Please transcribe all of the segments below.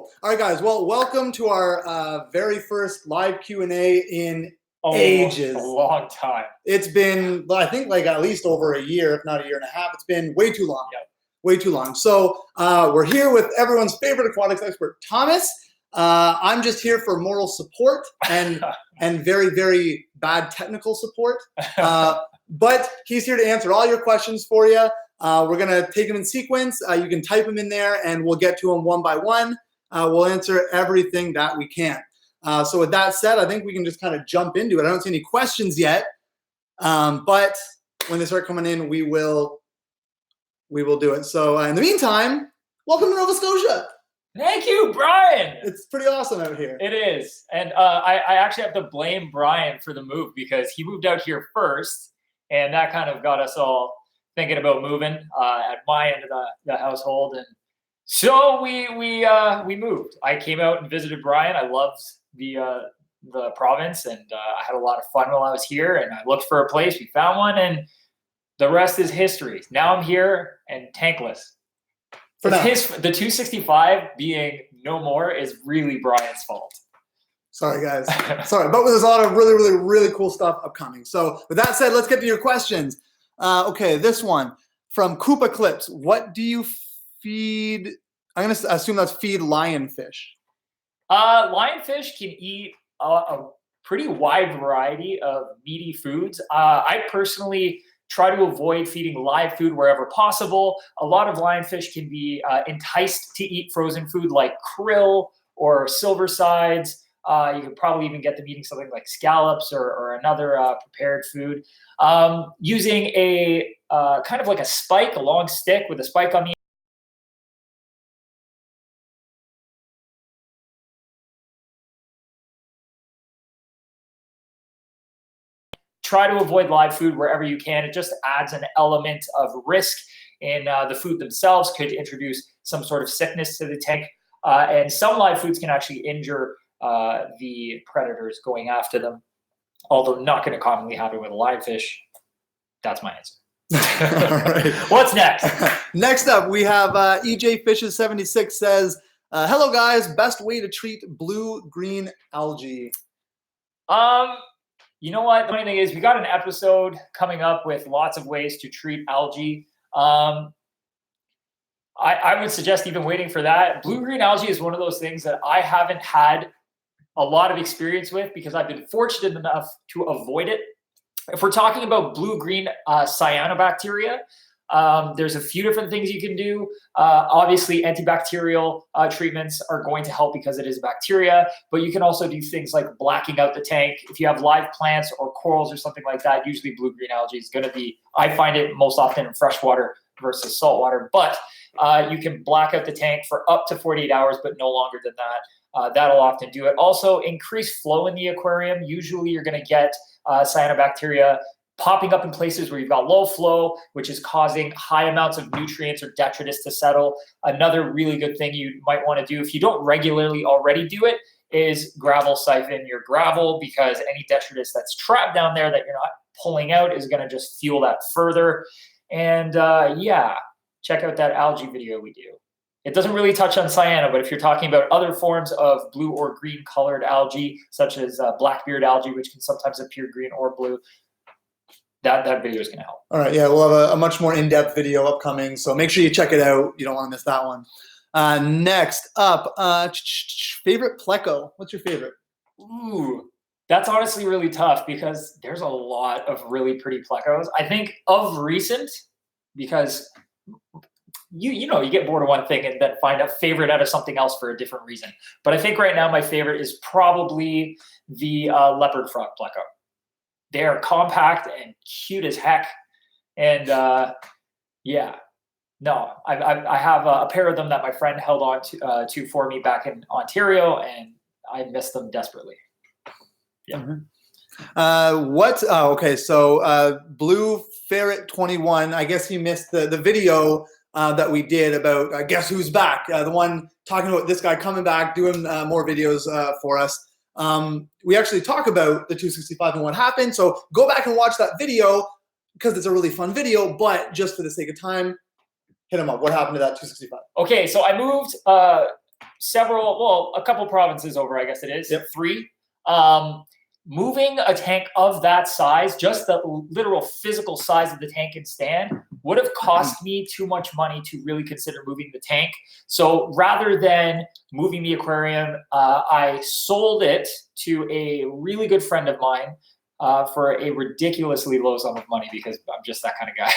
Cool. All right, guys. Well, welcome to our very first live Q&A in ages. A long time. It's been, I think, like at least over a year, if not a year and a half. It's been way too long. Yep. Way too long. So we're here with everyone's favorite aquatics expert, Thomas. I'm just here for moral support and very, very bad technical support. But he's here to answer all your questions for you. We're going to take them in sequence. You can type them in there and we'll get to them one by one. We'll answer everything that we can. So with that said, I think we can just kind of jump into it. I don't see any questions yet, but when they start coming in, we will do it. So in the meantime, welcome to Nova Scotia. Thank you, Brian. It's pretty awesome out here. It is. And I actually have to blame Brian for the move because he moved out here first, and that kind of got us all thinking about moving at my end of the household. And so we moved. I came out and visited Brian. I loved the province, and I had a lot of fun while I was here, and I looked for a place. We found one, and the rest is history. Now I'm here and tankless. The 265 being no more is really Brian's fault. Sorry, guys. Sorry, but there's a lot of really, really, really cool stuff upcoming. So with that said, let's get to your questions. Okay, this one from Koopa Clips. What do you feed? I'm going to assume that's feed lionfish. Lionfish can eat a pretty wide variety of meaty foods. I personally try to avoid feeding live food wherever possible. A lot of lionfish can be enticed to eat frozen food like krill or silver sides. You could probably even get them eating something like scallops or another prepared food. Using a kind of like a spike, a long stick with a spike on the Try to avoid live food wherever you can. It just adds an element of risk in the food themselves, could introduce some sort of sickness to the tank. And some live foods can actually injure the predators going after them, although not going to commonly happen with a lionfish. That's my answer. All right. What's next? Next up, we have EJ Fishes 76 says, hello guys, best way to treat blue-green algae. You know what? The funny thing is we got an episode coming up with lots of ways to treat algae. I would suggest even waiting for that. Blue-green algae is one of those things that I haven't had a lot of experience with because I've been fortunate enough to avoid it. If we're talking about blue-green cyanobacteria, there's a few different things you can do. Obviously, antibacterial treatments are going to help because it is bacteria, but you can also do things like blacking out the tank. If you have live plants or corals or something like that, usually blue-green algae is going to be, I find it most often in freshwater versus saltwater, but you can black out the tank for up to 48 hours, but no longer than that. That'll often do it. Also, increase flow in the aquarium. Usually you're going to get cyanobacteria popping up in places where you've got low flow, which is causing high amounts of nutrients or detritus to settle. Another really good thing you might want to do if you don't regularly already do it is gravel siphon your gravel, because any detritus that's trapped down there that you're not pulling out is going to just fuel that further. And yeah, check out that algae video we do. It doesn't really touch on cyano, but if you're talking about other forms of blue or green colored algae, such as blackbeard algae, which can sometimes appear green or blue, that video is going to help. All right, yeah, we'll have a much more in-depth video upcoming, so make sure you check it out. You don't want to miss that one. Next up, favorite pleco. What's your favorite? Ooh, that's honestly really tough because there's a lot of really pretty plecos. I think of recent, because you know, you get bored of one thing and then find a favorite out of something else for a different reason. But I think right now my favorite is probably the leopard frog pleco. They're compact and cute as heck. And yeah, no, I have a pair of them that my friend held on to for me back in Ontario, and I miss them desperately. Yeah. Mm-hmm. Okay, so Blue Ferret 21, I guess you missed the video that we did about Guess Who's Back, the one talking about this guy coming back, doing more videos for us. We actually talk about the 265 and what happened. So go back and watch that video because it's a really fun video, but just for the sake of time, hit him up. What happened to that 265? Okay, so I moved a couple provinces over, I guess it is, Yep. 3. Moving a tank of that size, just the literal physical size of the tank and stand, would have cost me too much money to really consider moving the tank. So rather than moving the aquarium, I sold it to a really good friend of mine for a ridiculously low sum of money, because I'm just that kind of guy.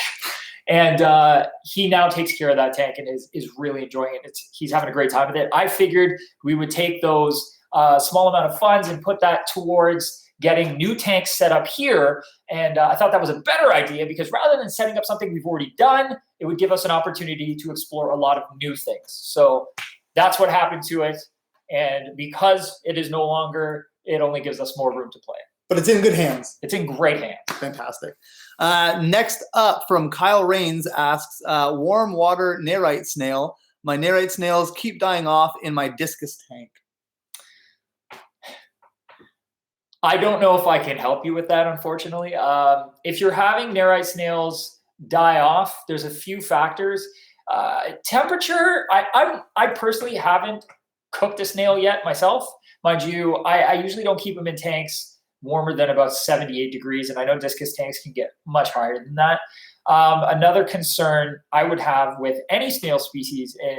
And he now takes care of that tank and is really enjoying it. He's having a great time with it. I figured we would take those small amount of funds and put that towards getting new tanks set up here. And I thought that was a better idea, because rather than setting up something we've already done, it would give us an opportunity to explore a lot of new things. So that's what happened to it. And because it is no longer, it only gives us more room to play. But it's in good hands. It's in great hands. Fantastic. Next up from Kyle Rains asks, warm water narite snail. My narite snails keep dying off in my discus tank. I don't know if I can help you with that, unfortunately. If you're having narite snails die off, there's a few factors. Temperature, I personally haven't cooked a snail yet myself. Mind you, I usually don't keep them in tanks warmer than about 78 degrees, and I know discus tanks can get much higher than that. Another concern I would have with any snail species in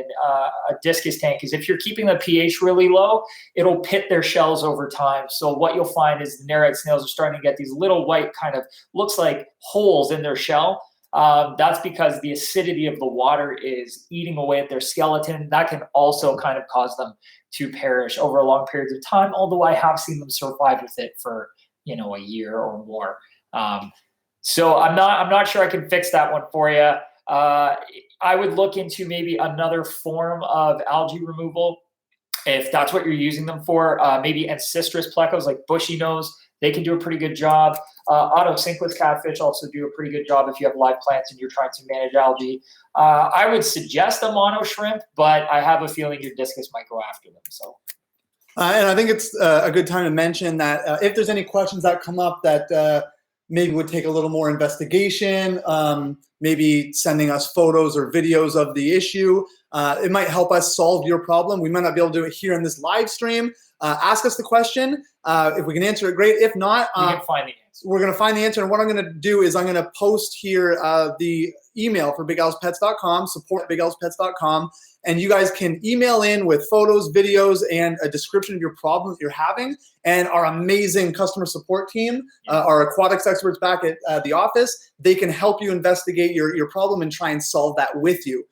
a discus tank is if you're keeping the pH really low, it'll pit their shells over time. So what you'll find is the narite snails are starting to get these little white kind of looks like holes in their shell. That's because the acidity of the water is eating away at their skeleton. That can also kind of cause them to perish over a long period of time, although I have seen them survive with it for, a year or more. So I'm not sure I can fix that one for you. I would look into maybe another form of algae removal if that's what you're using them for. Maybe ancistrus plecos like bushy nose, they can do a pretty good job. Autocinclus catfish also do a pretty good job if you have live plants and you're trying to manage algae. I would suggest a mono shrimp, but I have a feeling your discus might go after them. So. And I think it's a good time to mention that if there's any questions that come up that maybe would take a little more investigation, maybe sending us photos or videos of the issue, it might help us solve your problem. We might not be able to do it here in this live stream. Ask us the question. If we can answer it, great. If not, we can find the answer. We're going to find the answer. And what I'm going to do is I'm going to post here the email for bigalspets.com, support@bigalspets.com. And you guys can email in with photos, videos, and a description of your problem that you're having. And our amazing customer support team, our aquatics experts back at the office, they can help you investigate your problem and try and solve that with you.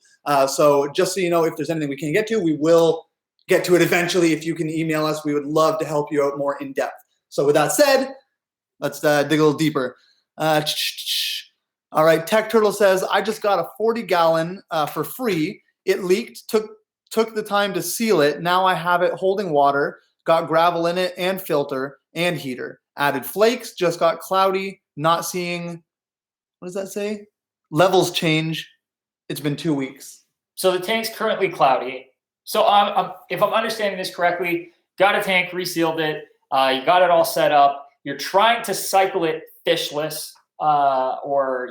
So just so you know, if there's anything we can get to, we will get to it eventually. If you can email us, we would love to help you out more in depth. So with that said, let's dig a little deeper. All right, Tech Turtle says, I just got a 40-gallon for free. It leaked, took the time to seal it. Now I have it holding water, got gravel in it and filter and heater. Added flakes, just got cloudy, not seeing, what does that say? Levels change. It's been 2 weeks. So the tank's currently cloudy. So if I'm understanding this correctly, got a tank, resealed it, you got it all set up. You're trying to cycle it fishless or,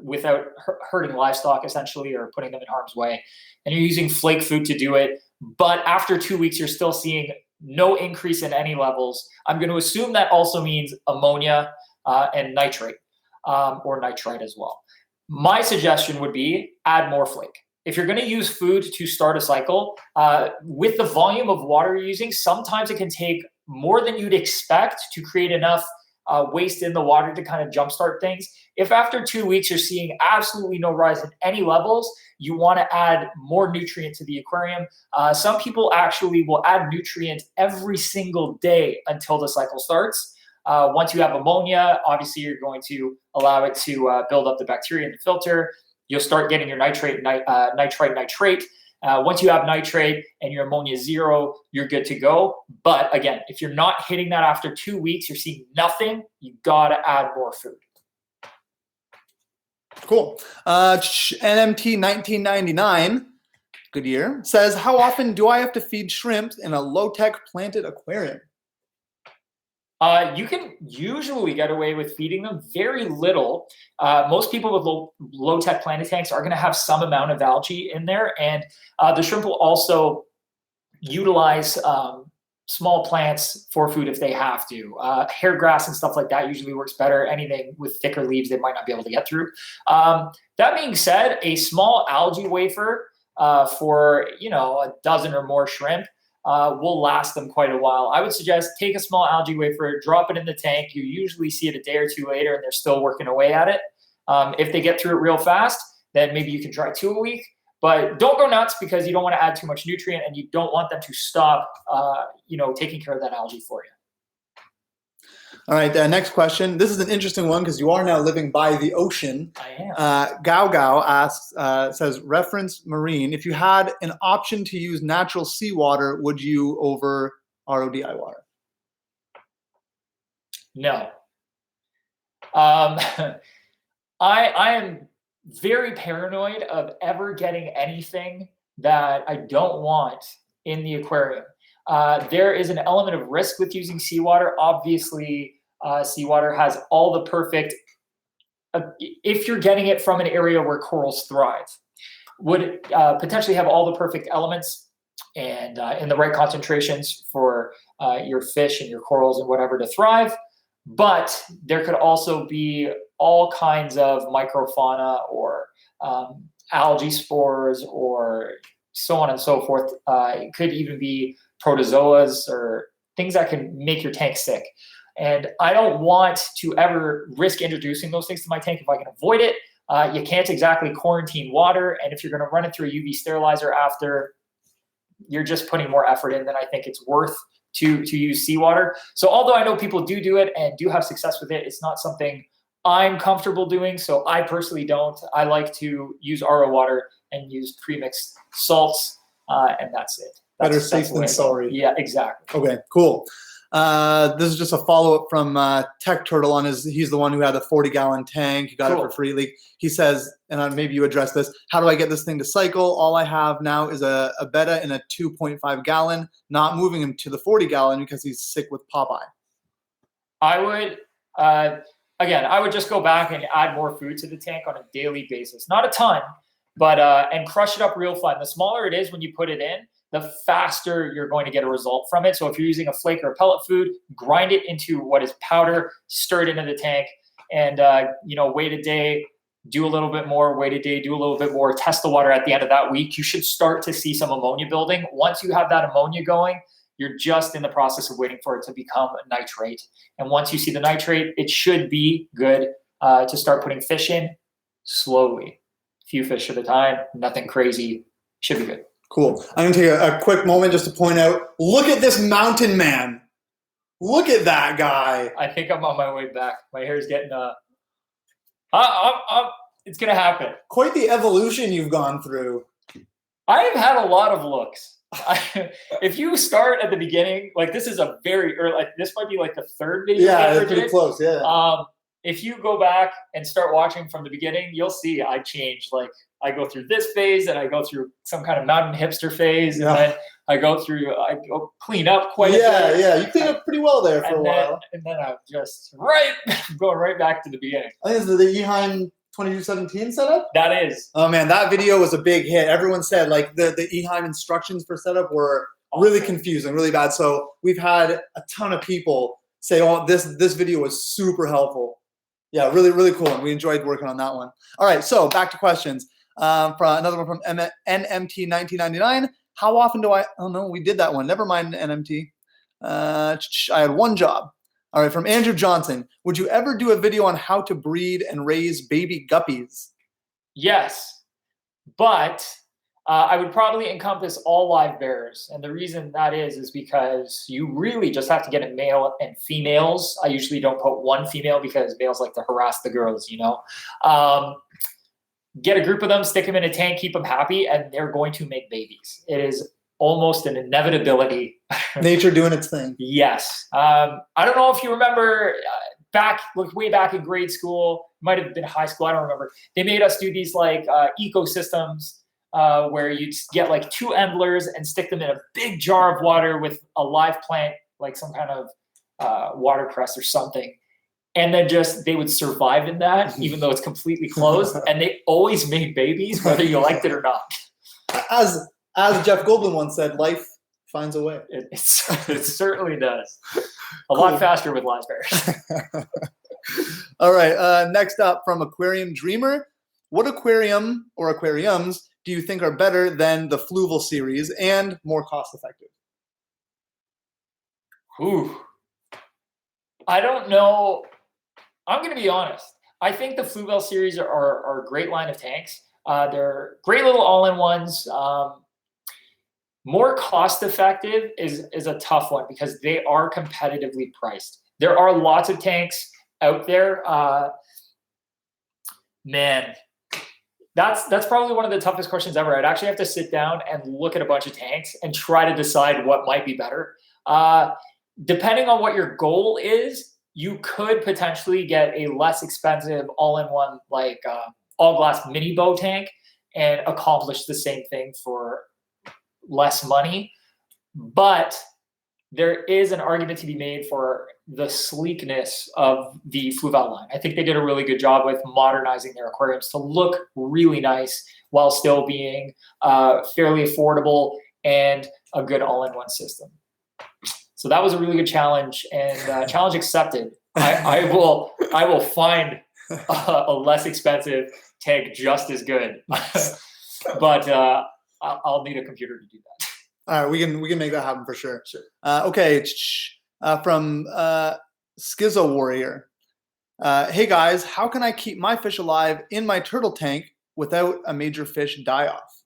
without hurting livestock essentially or putting them in harm's way. And you're using flake food to do it. But after 2 weeks, you're still seeing no increase in any levels. I'm going to assume that also means ammonia and nitrate or nitrite as well. My suggestion would be add more flake. If you're going to use food to start a cycle, with the volume of water you're using, sometimes it can take more than you'd expect to create enough waste in the water to kind of jumpstart things. If after 2 weeks you're seeing absolutely no rise in any levels, you want to add more nutrient to the aquarium. Some people actually will add nutrient every single day until the cycle starts. Once you have ammonia, obviously you're going to allow it to build up the bacteria in the filter. You'll start getting your nitrate, nitrate. Once you have nitrate and your ammonia zero, you're good to go. But again, if you're not hitting that after 2 weeks, you're seeing nothing, you got to add more food. Cool. NMT 1999, good year, says, how often do I have to feed shrimps in a low-tech planted aquarium? You can usually get away with feeding them very little. Most people with low-tech planted tanks are going to have some amount of algae in there, and the shrimp will also utilize small plants for food if they have to. Hair grass and stuff like that usually works better. Anything with thicker leaves they might not be able to get through. That being said, a small algae wafer for a dozen or more shrimp will last them quite a while. I would suggest take a small algae wafer, drop it in the tank. You usually see it a day or two later and they're still working away at it. If they get through it real fast, then maybe you can try 2 a week. But don't go nuts because you don't want to add too much nutrient and you don't want them to stop, taking care of that algae for you. All right, next question. This is an interesting one because you are now living by the ocean. I am. Gao asks, says, reference marine. If you had an option to use natural seawater, would you over RODI water? No. I am very paranoid of ever getting anything that I don't want in the aquarium. There is an element of risk with using seawater. Obviously, seawater has all the perfect, if you're getting it from an area where corals thrive, would potentially have all the perfect elements and in the right concentrations for your fish and your corals and whatever to thrive. But there could also be all kinds of microfauna or algae spores or so on and so forth. It could even be protozoas or things that can make your tank sick. And I don't want to ever risk introducing those things to my tank if I can avoid it. You can't exactly quarantine water. And if you're going to run it through a UV sterilizer after, you're just putting more effort in than I think it's worth to use seawater. So although I know people do it and do have success with it, it's not something I'm comfortable doing. So I personally don't. I like to use RO water and use premixed salts, and that's it. Better safe than sorry. Yeah, exactly. Okay, cool. This is just a follow-up from Tech Turtle he's the one who had the 40-gallon tank. He got it for free. He says, and maybe you address this, how do I get this thing to cycle? All I have now is a Betta in a 2.5 gallon, not moving him to the 40 gallon because he's sick with Popeye. I would, I would just go back and add more food to the tank on a daily basis. Not a ton, but, and crush it up real fine. The smaller it is when you put it in, the faster you're going to get a result from it. So if you're using a flake or a pellet food, grind it into what is powder, stir it into the tank, and wait a day, do a little bit more, wait a day, do a little bit more, test the water at the end of that week. You should start to see some ammonia building. Once you have that ammonia going, you're just in the process of waiting for it to become nitrate. And once you see the nitrate, it should be good to start putting fish in slowly. A few fish at a time, nothing crazy, should be good. Cool. I'm going to take a quick moment just to point out, look at this mountain man. Look at that guy. I think I'm on my way back. My hair's getting, it's going to happen. Quite the evolution you've gone through. I have had a lot of looks. If you start at the beginning, like this is a very early, like this might be like the third video. Yeah, that's pretty close, yeah. If you go back and start watching from the beginning, you'll see I changed. Like I go through this phase and I go through some kind of mountain hipster phase. And then I go clean up quite a bit. Yeah, you clean up pretty well there for a while. And then I'm just going right back to the beginning. I think this is the Eheim 2217 setup? That is. Oh man, that video was a big hit. Everyone said like the Eheim instructions for setup were really confusing, really bad. So we've had a ton of people say, oh, this video was super helpful. Yeah, really, really cool. And we enjoyed working on that one. All right, so back to questions. From another one from NMT1999. How often do I? Oh no, we did that one. Never mind NMT. I had one job. All right, from Andrew Johnson. Would you ever do a video on how to breed and raise baby guppies? Yes, but I would probably encompass all live bearers. And the reason that is because you really just have to get a male and females. I usually don't put one female because males like to harass the girls, Get a group of them, stick them in a tank, keep them happy, and they're going to make babies. It is almost an inevitability. Nature doing its thing. Yes. I don't know if you remember way back in grade school, might have been high school, I don't remember. They made us do these like ecosystems where you'd get like 2 endlers and stick them in a big jar of water with a live plant, like some kind of watercress or something. And then they would survive in that, even though it's completely closed. And they always made babies, whether you liked it or not. As Jeff Goldblum once said, life finds a way. It certainly does. A lot faster with live bears. All right. Next up from Aquarium Dreamer. What aquarium or aquariums do you think are better than the Fluval series and more cost effective? Ooh. I don't know. I'm going to be honest. I think the Fluval series are a great line of tanks. They're great little all-in-ones. More cost-effective is a tough one because they are competitively priced. There are lots of tanks out there. Man, that's probably one of the toughest questions ever. I'd actually have to sit down and look at a bunch of tanks and try to decide what might be better. Depending on what your goal is, you could potentially get a less expensive all-in-one like all-glass mini bow tank and accomplish the same thing for less money. But there is an argument to be made for the sleekness of the Fluval line. I think they did a really good job with modernizing their aquariums to look really nice while still being fairly affordable and a good all-in-one system. So that was a really good challenge, and challenge accepted. I will find a less expensive tank just as good, but I'll need a computer to do that. All right, we can make that happen for sure. Sure. Okay, from Schizo Warrior. Hey guys, how can I keep my fish alive in my turtle tank without a major fish die off?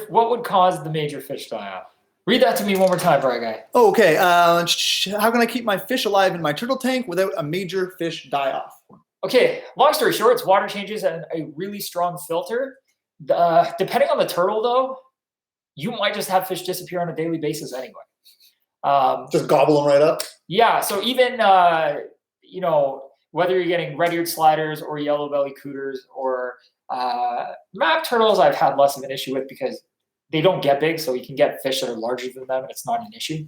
What would cause the major fish die off? Read that to me one more time, Bright Guy. Oh, okay. How can I keep my fish alive in my turtle tank without a major fish die off? Okay, long story short, it's water changes and a really strong filter. Depending on the turtle, though, you might just have fish disappear on a daily basis anyway. Just gobble them right up? Yeah, so even, whether you're getting red-eared sliders or yellow belly cooters or map turtles, I've had less of an issue with because they don't get big, so you can get fish that are larger than them, and it's not an issue.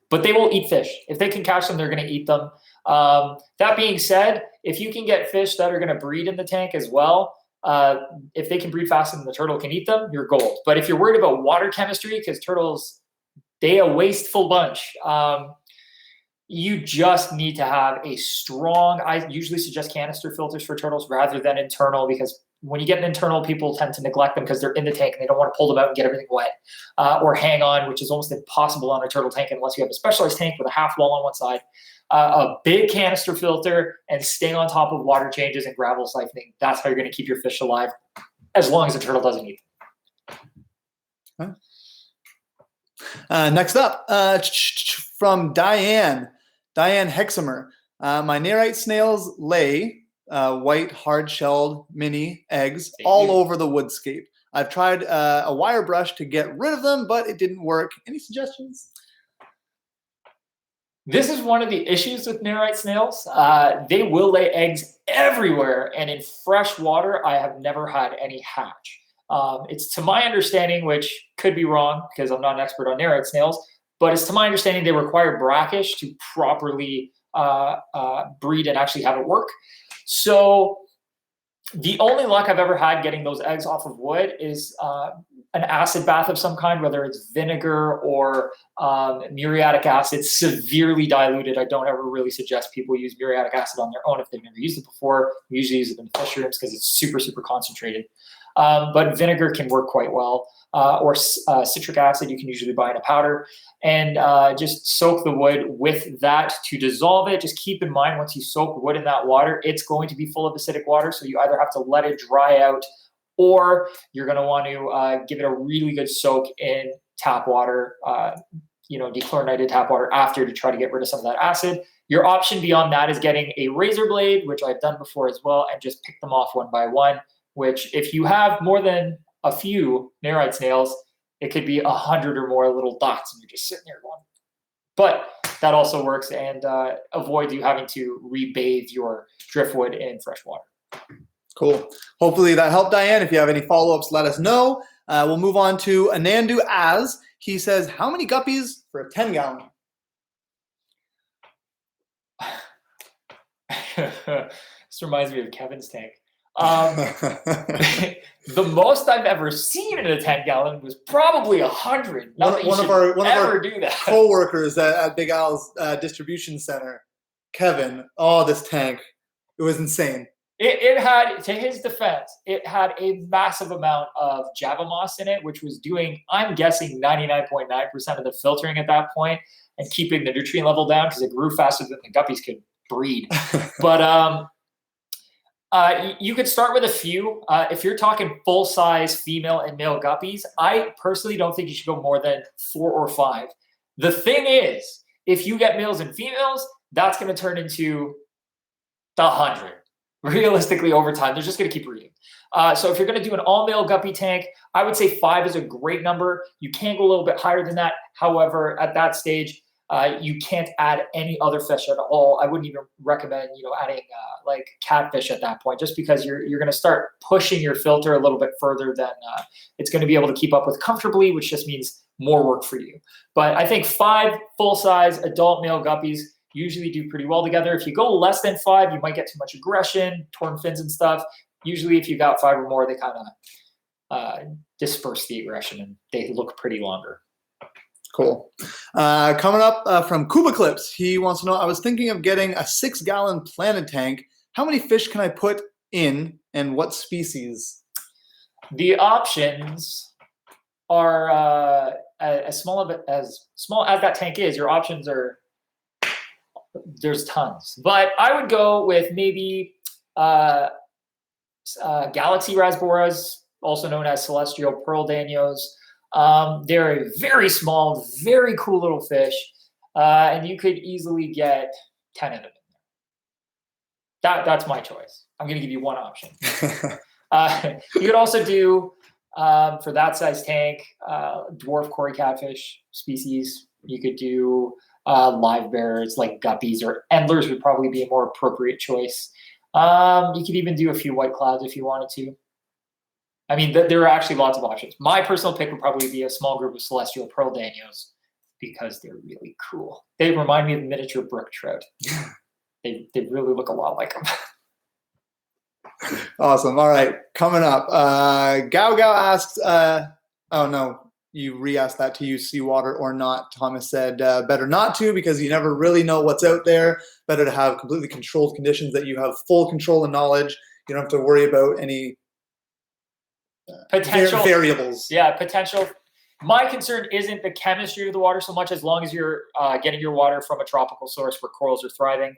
But they will eat fish. If they can catch them, they're going to eat them. That being said, if you can get fish that are going to breed in the tank as well, if they can breed faster than the turtle can eat them, you're gold. But if you're worried about water chemistry, because turtles, they a wasteful bunch, you just need to have a strong, I usually suggest canister filters for turtles rather than internal, because when you get an internal, people tend to neglect them because they're in the tank and they don't want to pull them out and get everything wet or hang on, which is almost impossible on a turtle tank unless you have a specialized tank with a half wall on one side, a big canister filter, and staying on top of water changes and gravel siphoning. That's how you're going to keep your fish alive as long as the turtle doesn't eat them. Next up, from Diane Hexamer. My Nerite snails lay white, hard-shelled mini eggs all over the woodscape. I've tried a wire brush to get rid of them, but it didn't work. Any suggestions? This is one of the issues with Nerite snails. They will lay eggs everywhere, and in fresh water, I have never had any hatch. It's to my understanding, which could be wrong because I'm not an expert on Nerite snails, but it's to my understanding they require brackish to properly breed and actually have it work. So the only luck I've ever had getting those eggs off of wood is an acid bath of some kind, whether it's vinegar or muriatic acid, severely diluted. I don't ever really suggest people use muriatic acid on their own if they've never used it before. We usually use it in fish rooms because it's super, super concentrated. But vinegar can work quite well, or citric acid you can usually buy in a powder, and just soak the wood with that to dissolve it. Just keep in mind, once you soak wood in that water, it's going to be full of acidic water, so you either have to let it dry out or you're going to want to give it a really good soak in tap water, dechlorinated tap water after to try to get rid of some of that acid. Your option beyond that is getting a razor blade, which I've done before as well, and just pick them off one by one, which if you have more than a few Nerite snails, it could be 100 or more little dots and you're just sitting there going. But that also works and avoids you having to rebathe your driftwood in fresh water. Cool. Hopefully that helped, Diane. If you have any follow-ups, let us know. We'll move on to Anandu Az. He says, how many guppies for a 10-gallon? This reminds me of Kevin's tank. The most I've ever seen in a 10-gallon was probably 100. One of our do that. co-workers at Big Al's distribution center, Kevin. Oh, this tank. It was insane. It had, to his defense, it had a massive amount of Java moss in it, which was doing, I'm guessing, 99.9% of the filtering at that point and keeping the nutrient level down because it grew faster than the guppies could breed. But you could start with a few. If you're talking full-size female and male guppies, I personally don't think you should go more than 4 or 5. The thing is, if you get males and females, that's going to turn into the 100. Realistically, over time, they're just going to keep breeding. So if you're going to do an all-male guppy tank, I would say 5 is a great number. You can go a little bit higher than that. However, at that stage, you can't add any other fish at all. I wouldn't even recommend, adding like catfish at that point, just because you're going to start pushing your filter a little bit further than it's going to be able to keep up with comfortably, which just means more work for you. But I think 5 full-size adult male guppies usually do pretty well together. If you go less than 5, you might get too much aggression, torn fins and stuff. Usually if you got 5 or more, they kind of disperse the aggression and they look pretty longer. Cool. Coming up from Cuba Clips, he wants to know, I was thinking of getting a 6-gallon planet tank. How many fish can I put in and what species? The options are as small as that tank is, your options are, there's tons. But I would go with maybe Galaxy Rasboras, also known as Celestial Pearl Danios. They're a very small, very cool little fish, and you could easily get 10 of them in there. That's my choice. I'm going to give you one option. You could also do, for that size tank, dwarf cory catfish species. You could do live bears like guppies, or endlers would probably be a more appropriate choice. You could even do a few white clouds if you wanted to. I mean, there are actually lots of options. My personal pick would probably be a small group of Celestial Pearl Danios because they're really cool. They remind me of miniature brook trout. They really look a lot like them. Awesome. All right, coming up. Gao asks, oh no, you re-asked that to use seawater or not. Thomas said better not to because you never really know what's out there. Better to have completely controlled conditions that you have full control and knowledge. You don't have to worry about any potential variables. Yeah, potential. My concern isn't the chemistry of the water so much, as long as you're getting your water from a tropical source where corals are thriving.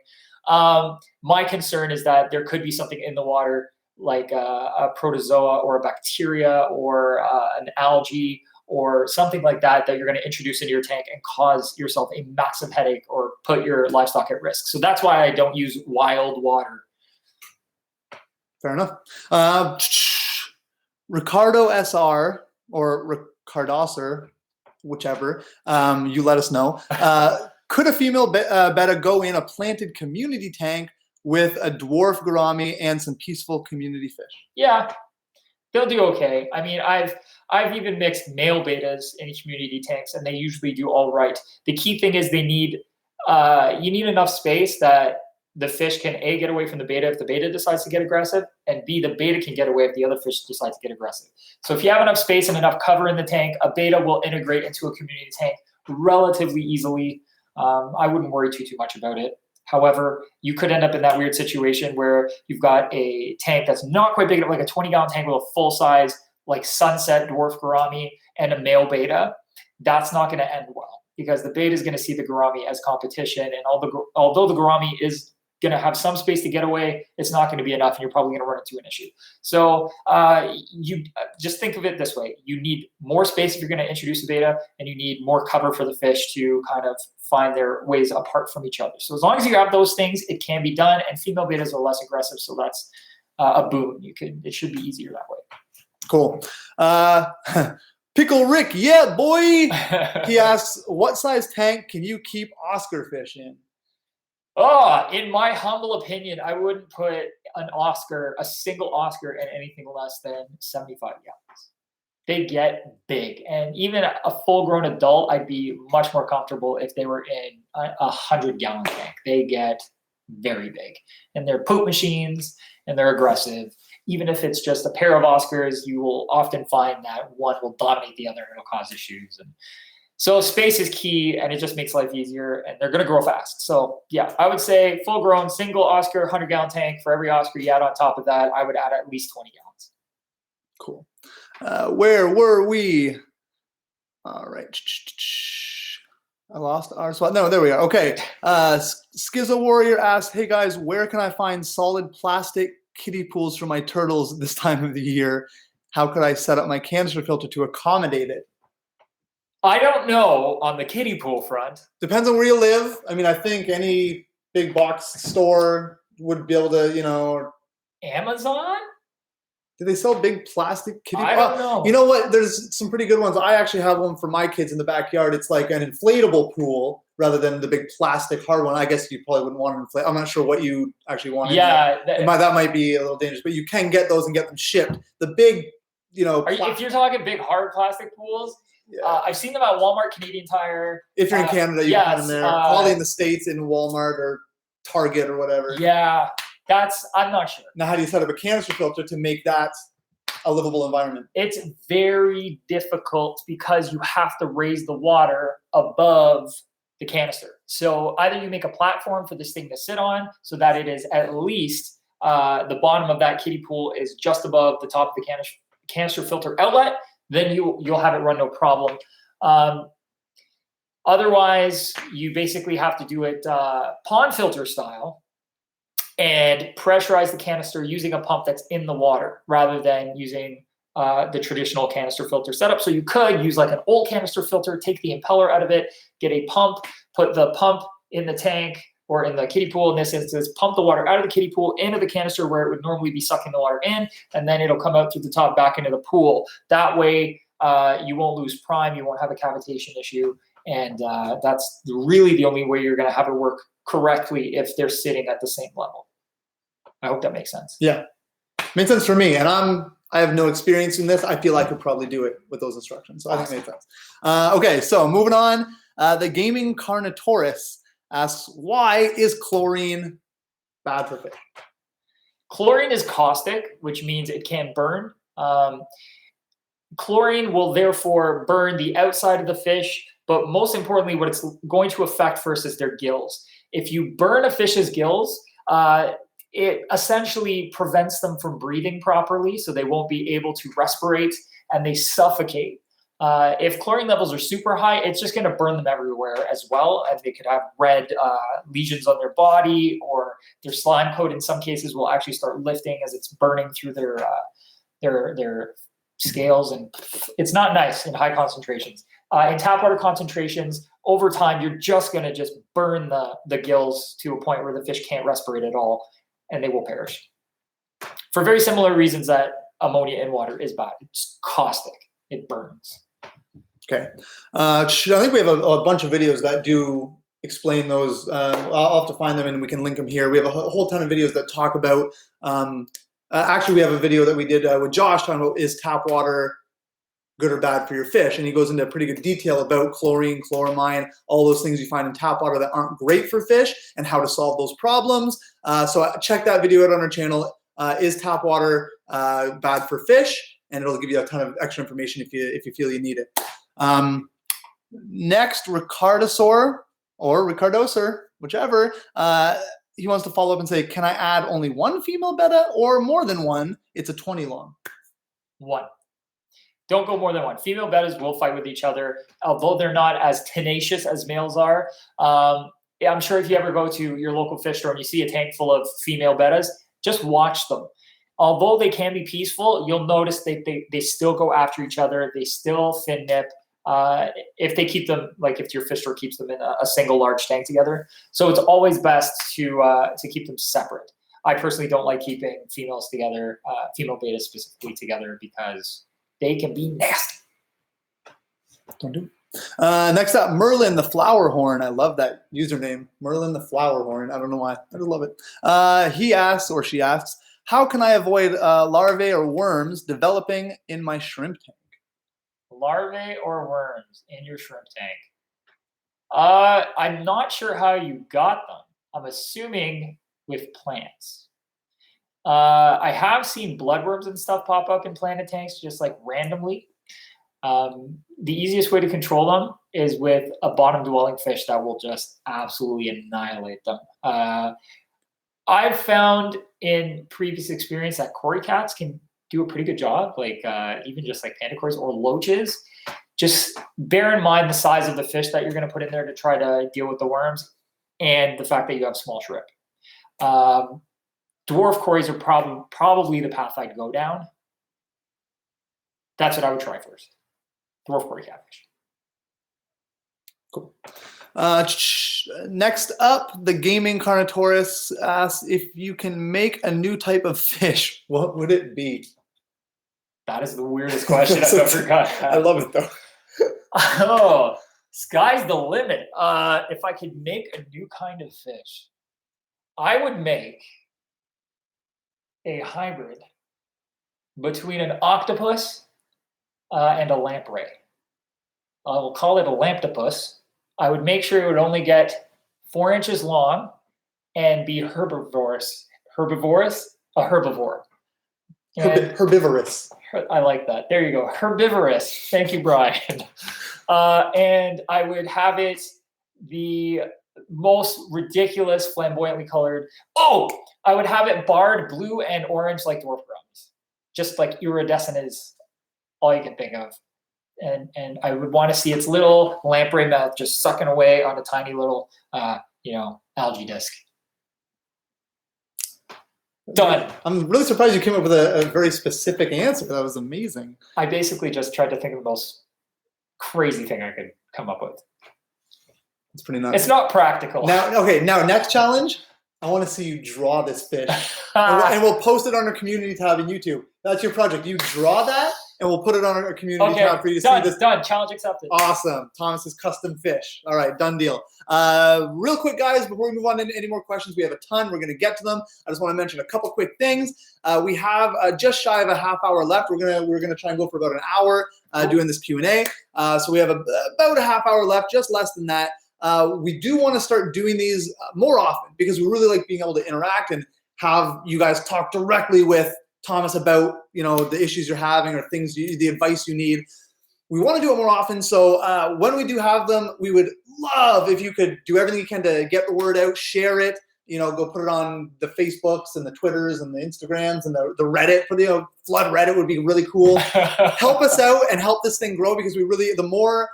My concern is that there could be something in the water like a protozoa or a bacteria or an algae or something like that you're going to introduce into your tank and cause yourself a massive headache or put your livestock at risk. So that's why I don't use wild water. Fair enough. Ricardo SR or Ricardosser, whichever, you let us know. Could a female betta go in a planted community tank with a dwarf gourami and some peaceful community fish? Yeah, they'll do okay. I mean, I've even mixed male bettas in community tanks, and they usually do all right. The key thing is you need enough space that the fish can A, get away from the beta if the beta decides to get aggressive, and B, the beta can get away if the other fish decide to get aggressive. So if you have enough space and enough cover in the tank, a beta will integrate into a community tank relatively easily. I wouldn't worry too much about it. However, you could end up in that weird situation where you've got a tank that's not quite big enough, like a 20-gallon tank with a full-size, like sunset dwarf gourami and a male beta. That's not going to end well because the beta is going to see the gourami as competition, and although the gourami is going to have some space to get away, it's not going to be enough, and you're probably going to run into an issue. So you just think of it this way. You need more space if you're going to introduce a beta, and you need more cover for the fish to kind of find their ways apart from each other. So as long as you have those things, it can be done, and female betas are less aggressive, so that's a boon. It should be easier that way. Cool. Pickle Rick, yeah, boy. He asks, what size tank can you keep Oscar fish in? Oh, in my humble opinion, I wouldn't put a single Oscar in anything less than 75 gallons. They get big. And even a full-grown adult, I'd be much more comfortable if they were in a 100-gallon tank. They get very big. And they're poop machines, and they're aggressive. Even if it's just a pair of Oscars, you will often find that one will dominate the other and it'll cause issues. And so space is key, and it just makes life easier, and they're going to grow fast. So yeah, I would say full grown single Oscar 100-gallon tank. For every Oscar you add on top of that, I would add at least 20 gallons. Cool. Where were we? All right. I lost our spot. No, there we are. Okay. Schizo Warrior asks, hey guys, where can I find solid plastic kiddie pools for my turtles this time of the year? How could I set up my canister filter to accommodate it? I don't know on the kiddie pool front. Depends on where you live. I mean, I think any big box store would be able to, you know. Amazon? Do they sell big plastic kiddie pools? I don't know. You know what? There's some pretty good ones. I actually have one for my kids in the backyard. It's like an inflatable pool rather than the big plastic hard one. I guess you probably wouldn't want to inflate. I'm not sure what you actually want. Yeah. That might be a little dangerous, but you can get those and get them shipped. The big, you know. If you're talking big hard plastic pools, yeah. I've seen them at Walmart, Canadian Tire. If you're in Canada, you can find them there. Probably in the States in Walmart or Target or whatever. Yeah, I'm not sure. Now, how do you set up a canister filter to make that a livable environment? It's very difficult because you have to raise the water above the canister. So either you make a platform for this thing to sit on so that it is at least the bottom of that kiddie pool is just above the top of the canister filter outlet, then you'll have it run no problem. Otherwise, you basically have to do it pond filter style and pressurize the canister using a pump that's in the water rather than using the traditional canister filter setup. So you could use like an old canister filter, take the impeller out of it, get a pump, put the pump in the tank or in the kiddie pool in this instance, pump the water out of the kiddie pool into the canister where it would normally be sucking the water in, and then it'll come out through the top back into the pool. That way you won't lose prime, you won't have a cavitation issue, and that's really the only way you're going to have it work correctly if they're sitting at the same level. I hope that makes sense. Yeah, makes sense for me, and I have no experience in this. I feel I could probably do it with those instructions, so I think it makes sense. Okay, so moving on, the gaming Carnotaurus asks, why is chlorine bad for fish? Chlorine is caustic, which means it can burn. Chlorine will therefore burn the outside of the fish, but most importantly, what it's going to affect first is their gills. If you burn a fish's gills, it essentially prevents them from breathing properly, so they won't be able to respirate and they suffocate. If chlorine levels are super high, it's just going to burn them everywhere as well, and they could have red lesions on their body, or their slime coat in some cases will actually start lifting as it's burning through their scales, and it's not nice in high concentrations. In tap water concentrations, over time, you're just going to just burn the gills to a point where the fish can't respirate at all, and they will perish. For very similar reasons that ammonia in water is bad. It's caustic. It burns. Okay. I think we have a bunch of videos that do explain those. I'll have to find them and we can link them here. We have a whole ton of videos that talk about, actually we have a video that we did with Josh talking about, is tap water good or bad for your fish? And he goes into pretty good detail about chlorine, chloramine, all those things you find in tap water that aren't great for fish and how to solve those problems. So check that video out on our channel. Is tap water bad for fish? And it'll give you a ton of extra information if you feel you need it. Next, Ricardosaur or Ricardosaur, whichever, he wants to follow up and say, can I add only one female betta or more than one? It's a 20 long. One. Don't go more than one. Female bettas will fight with each other, although they're not as tenacious as males are. I'm sure if you ever go to your local fish store and you see a tank full of female bettas, just watch them. Although they can be peaceful, you'll notice they still go after each other. They still fin nip if they keep them, like if your fish store keeps them in a single large tank together. So it's always best to keep them separate. I personally don't like keeping females together, female bettas specifically together, because they can be nasty. Don't do it. Next up, Merlin the Flower Horn. I love that username, Merlin the Flower Horn. I don't know why. I just love it. He asks, or she asks, how can I avoid larvae or worms developing in my shrimp tank? Larvae or worms in your shrimp tank? I'm not sure how you got them. I'm assuming with plants. I have seen bloodworms and stuff pop up in planted tanks just like randomly. The easiest way to control them is with a bottom dwelling fish that will just absolutely annihilate them. I've found in previous experience that cory cats can do a pretty good job, like even just like panda cories or loaches. Just bear in mind the size of the fish that you're going to put in there to try to deal with the worms, and the fact that you have small shrimp. Dwarf cories are probably the path I'd go down. That's what I would try first. Dwarf cory catfish. Cool. Next up, the gaming Carnotaurus asks if you can make a new type of fish, what would it be? That is the weirdest question I've ever got. I love it though. Oh, sky's the limit. If I could make a new kind of fish, I would make a hybrid between an octopus and a lamprey. I will call it a lamptopus. I would make sure it would only get 4 inches long and be herbivorous. A herbivore. Herbivorous. I like that. There you go. Herbivorous. Thank you, Brian. And I would have it the most ridiculous, flamboyantly colored. Oh, I would have it barred blue and orange like dwarf Gouramis. Just like iridescent is all you can think of. And I would want to see its little lamprey mouth just sucking away on a tiny little, algae disc. Done. I'm really surprised you came up with a very specific answer. That was amazing. I basically just tried to think of the most crazy thing I could come up with. It's pretty nice. It's not practical. Now, next challenge. I want to see you draw this fish. And we'll post it on our community tab in YouTube. That's your project. You draw that, and we'll put it on our community tab for you to see this. Done. Challenge accepted. Awesome. Thomas's custom fish. All right, done deal. Real quick, guys, before we move on to any more questions, we have a ton. We're going to get to them. I just want to mention a couple quick things. We have just shy of a half hour left. We're gonna try and go for about an hour doing this Q&A. So we have about a half hour left, just less than that. We do want to start doing these more often because we really like being able to interact and have you guys talk directly with Thomas about the issues you're having or the advice you need. We want to do it more often. So when we do have them, we would love if you could do everything you can to get the word out, share it, go put it on the Facebooks and the Twitters and the Instagrams and the Reddit. For the flood Reddit would be really cool. Help us out and help this thing grow because the more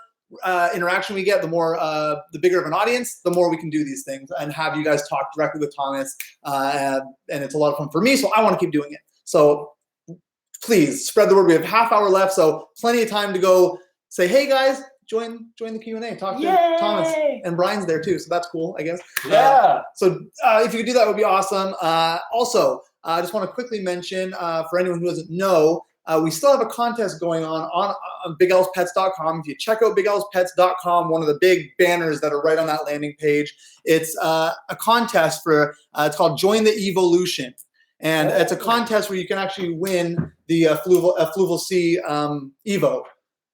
interaction we get, the bigger of an audience, the more we can do these things and have you guys talk directly with Thomas. And it's a lot of fun for me, so I want to keep doing it. So please spread the word. We have half hour left, so plenty of time to go say, hey guys, join the Q&A, talk to Thomas, and Brian's there too, so that's cool, I guess. Yeah. So if you could do that, it would be awesome. Also, I just want to quickly mention for anyone who doesn't know, we still have a contest going on bigelspets.com. If you check out bigelspets.com, one of the big banners that are right on that landing page, it's a contest for, it's called Join the Evolution. And it's a contest where you can actually win the Fluval Sea Evo.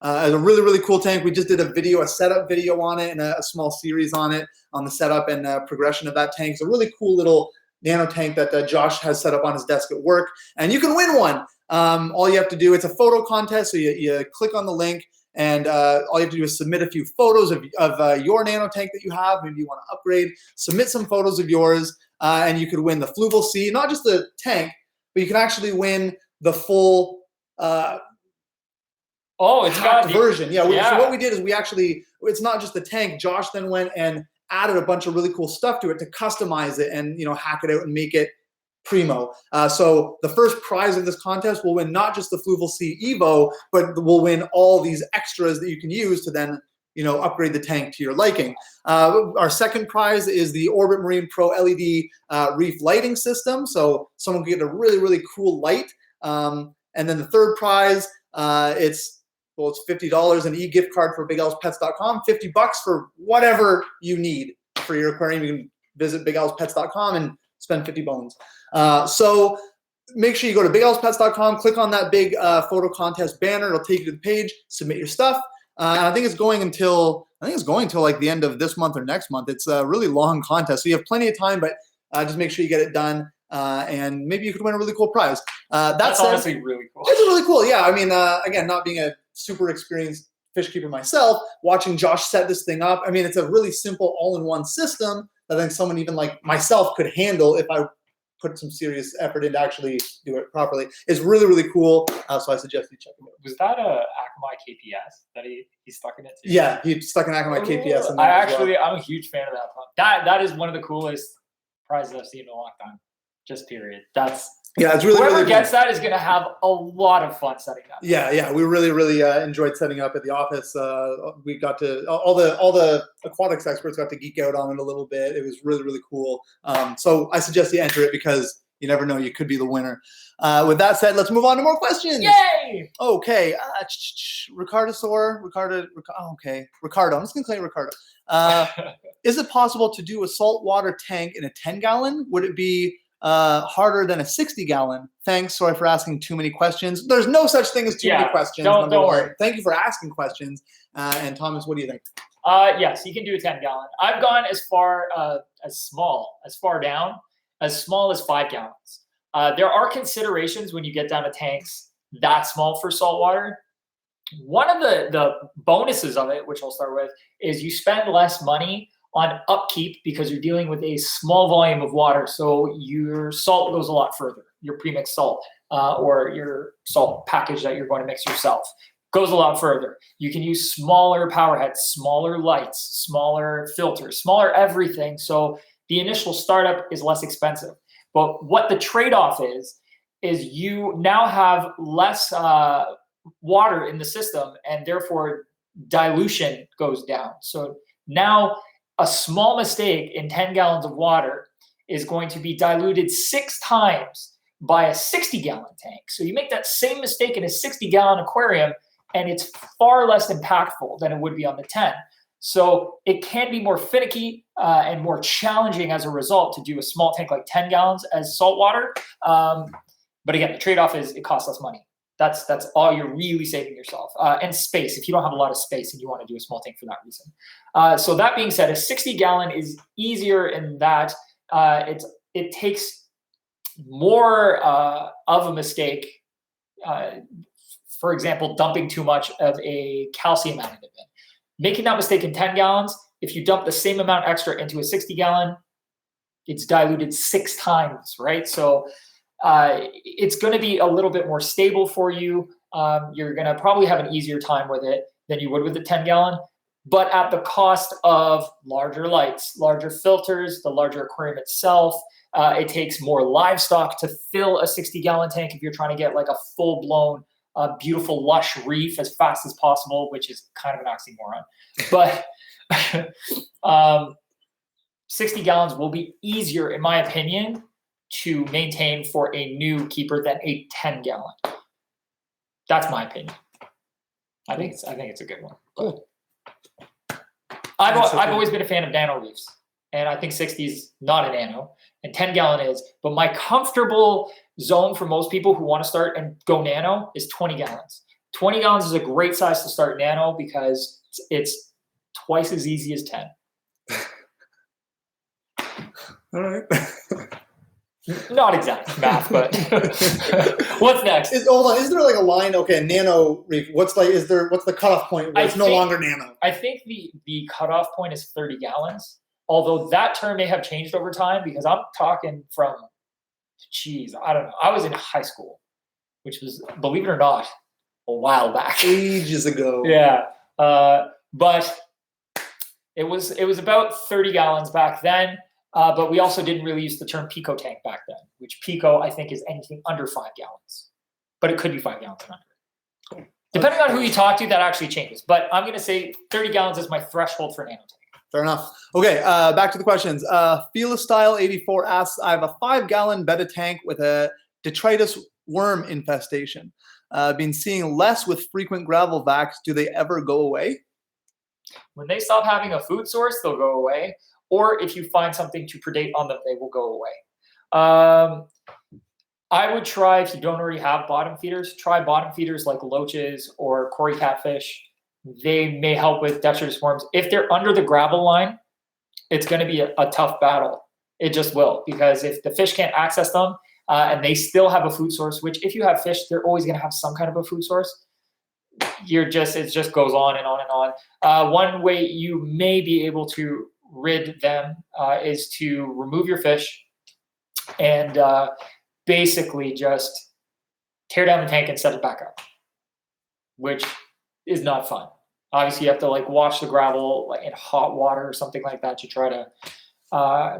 It's a really, really cool tank. We just did a setup video on it and a small series on it, on the setup and progression of that tank. It's a really cool little nano tank that Josh has set up on his desk at work. And you can win one. All you have to do, it's a photo contest, so you click on the link, and all you have to do is submit a few photos of your nano tank that you have. Maybe you want to upgrade. Submit some photos of yours, and you could win the Fluval Sea, not just the tank, but you can actually win the full version. Yeah. So what we did is it's not just the tank. Josh then went and added a bunch of really cool stuff to it to customize it and hack it out and make it primo. So the first prize of this contest will win not just the Fluval Sea Evo, but we'll win all these extras that you can use to then upgrade the tank to your liking. Our second prize is the Orbit Marine Pro LED reef lighting system. So someone can get a really, really cool light. And then the third prize, it's $50, an e-gift card for bigelspets.com, $50 for whatever you need for your aquarium. You can visit bigelspets.com and spend 50 bones. So make sure you go to bigelspets.com, click on that big photo contest banner. It'll take you to the page, submit your stuff. And I think it's going until I think it's going till like the end of this month or next month. It's a really long contest, so you have plenty of time, but just make sure you get it done, and maybe you could win a really cool prize. That's honestly really cool. It's really cool. Yeah, I mean, again, not being a super experienced fish keeper myself, watching Josh set this thing up. I mean, it's a really simple all-in-one system that I think someone even like myself could handle if I put some serious effort into actually do it properly. It's really, really cool. So I suggest you check it out. Was that a Akamai KPS that he stuck in it too? Yeah, he stuck an Akamai KPS in there. I'm a huge fan of that. That is one of the coolest prizes I've seen in a long time. Just period. It's really whoever really gets that is going to have a lot of fun setting that. Yeah, we really enjoyed setting up at the office. We got to all the aquatics experts got to geek out on it a little bit. It was really cool. So I suggest you enter it because you never know, you could be the winner. With that said, let's move on to more questions. Yay! Okay, Ricardo. Ricardo. I'm just gonna call you Ricardo. Is it possible to do a saltwater tank in a 10-gallon? Would it be harder than a 60-gallon? Thanks. Sorry for asking too many questions. There's no such thing as too many questions. Don't worry. Thank you for asking questions. And Thomas, what do you think? Yes, you can do a 10-gallon. I've gone as far down as small as 5 gallons. There are considerations when you get down to tanks that small for saltwater. One of the bonuses of it, which I'll start with, is you spend less money on upkeep because you're dealing with a small volume of water. So your salt goes a lot further. Your premixed salt or your salt package that you're going to mix yourself goes a lot further. You can use smaller power heads, smaller lights, smaller filters, smaller everything. So the initial startup is less expensive. But what the trade-off is you now have less water in the system, and therefore dilution goes down. So now a small mistake in 10 gallons of water is going to be diluted 6 times by a 60-gallon tank. So you make that same mistake in a 60-gallon aquarium, and it's far less impactful than it would be on the 10. So it can be more finicky and more challenging as a result to do a small tank like 10 gallons as saltwater. But again, the trade-off is it costs less money. That's all you're really saving yourself. And space, if you don't have a lot of space and you want to do a small tank for that reason. So that being said, a 60-gallon is easier in that it takes more of a mistake. For example, dumping too much of a calcium additive in. Making that mistake in 10 gallons, if you dump the same amount extra into a 60-gallon, it's diluted 6 times, right? So it's going to be a little bit more stable for you. You're going to probably have an easier time with it than you would with the 10-gallon, but at the cost of larger lights, larger filters, the larger aquarium itself. It takes more livestock to fill a 60-gallon tank if you're trying to get like a full-blown beautiful, lush reef as fast as possible, which is kind of an oxymoron. But 60 gallons will be easier, in my opinion, to maintain for a new keeper than a 10-gallon. That's my opinion. I think it's a good one. Cool. I've always been a fan of nano reefs, and I think 60 is not a nano, and 10-gallon is. But my comfortable zone for most people who want to start and go nano is 20 gallons. 20 gallons is a great size to start nano because it's twice as easy as 10. All right. Not exact math, but what's next? Hold on. Is there like a line? Okay, nano reef. What's the cutoff point where it's no longer nano? I think the cutoff point is 30 gallons. Although that term may have changed over time because I'm talking from, I don't know. I was in high school, which was, believe it or not, a while back. Ages ago. Yeah. But it was about 30 gallons back then. But we also didn't really use the term pleco tank back then, which pleco, I think, is anything under 5 gallons. But it could be 5 gallons and under. Depending on who you talk to, that actually changes. But I'm going to say 30 gallons is my threshold for nano tank. Fair enough. Okay, back to the questions. Felistyle84 asks, I have a 5-gallon Betta tank with a detritus worm infestation. Been seeing less with frequent gravel vacs. Do they ever go away? When they stop having a food source, they'll go away. Or if you find something to predate on them, they will go away. I would try, if you don't already have bottom feeders, try bottom feeders like loaches or Cory catfish. they may help with detritus forms. If they're under the gravel line, it's going to be a tough battle. It just will, because if the fish can't access them and they still have a food source, which if you have fish, they're always going to have some kind of a food source. It just goes on and on and on. One way you may be able to rid them is to remove your fish and basically just tear down the tank and set it back up, which is not fun. Obviously, you have to like wash the gravel in hot water or something like that to try to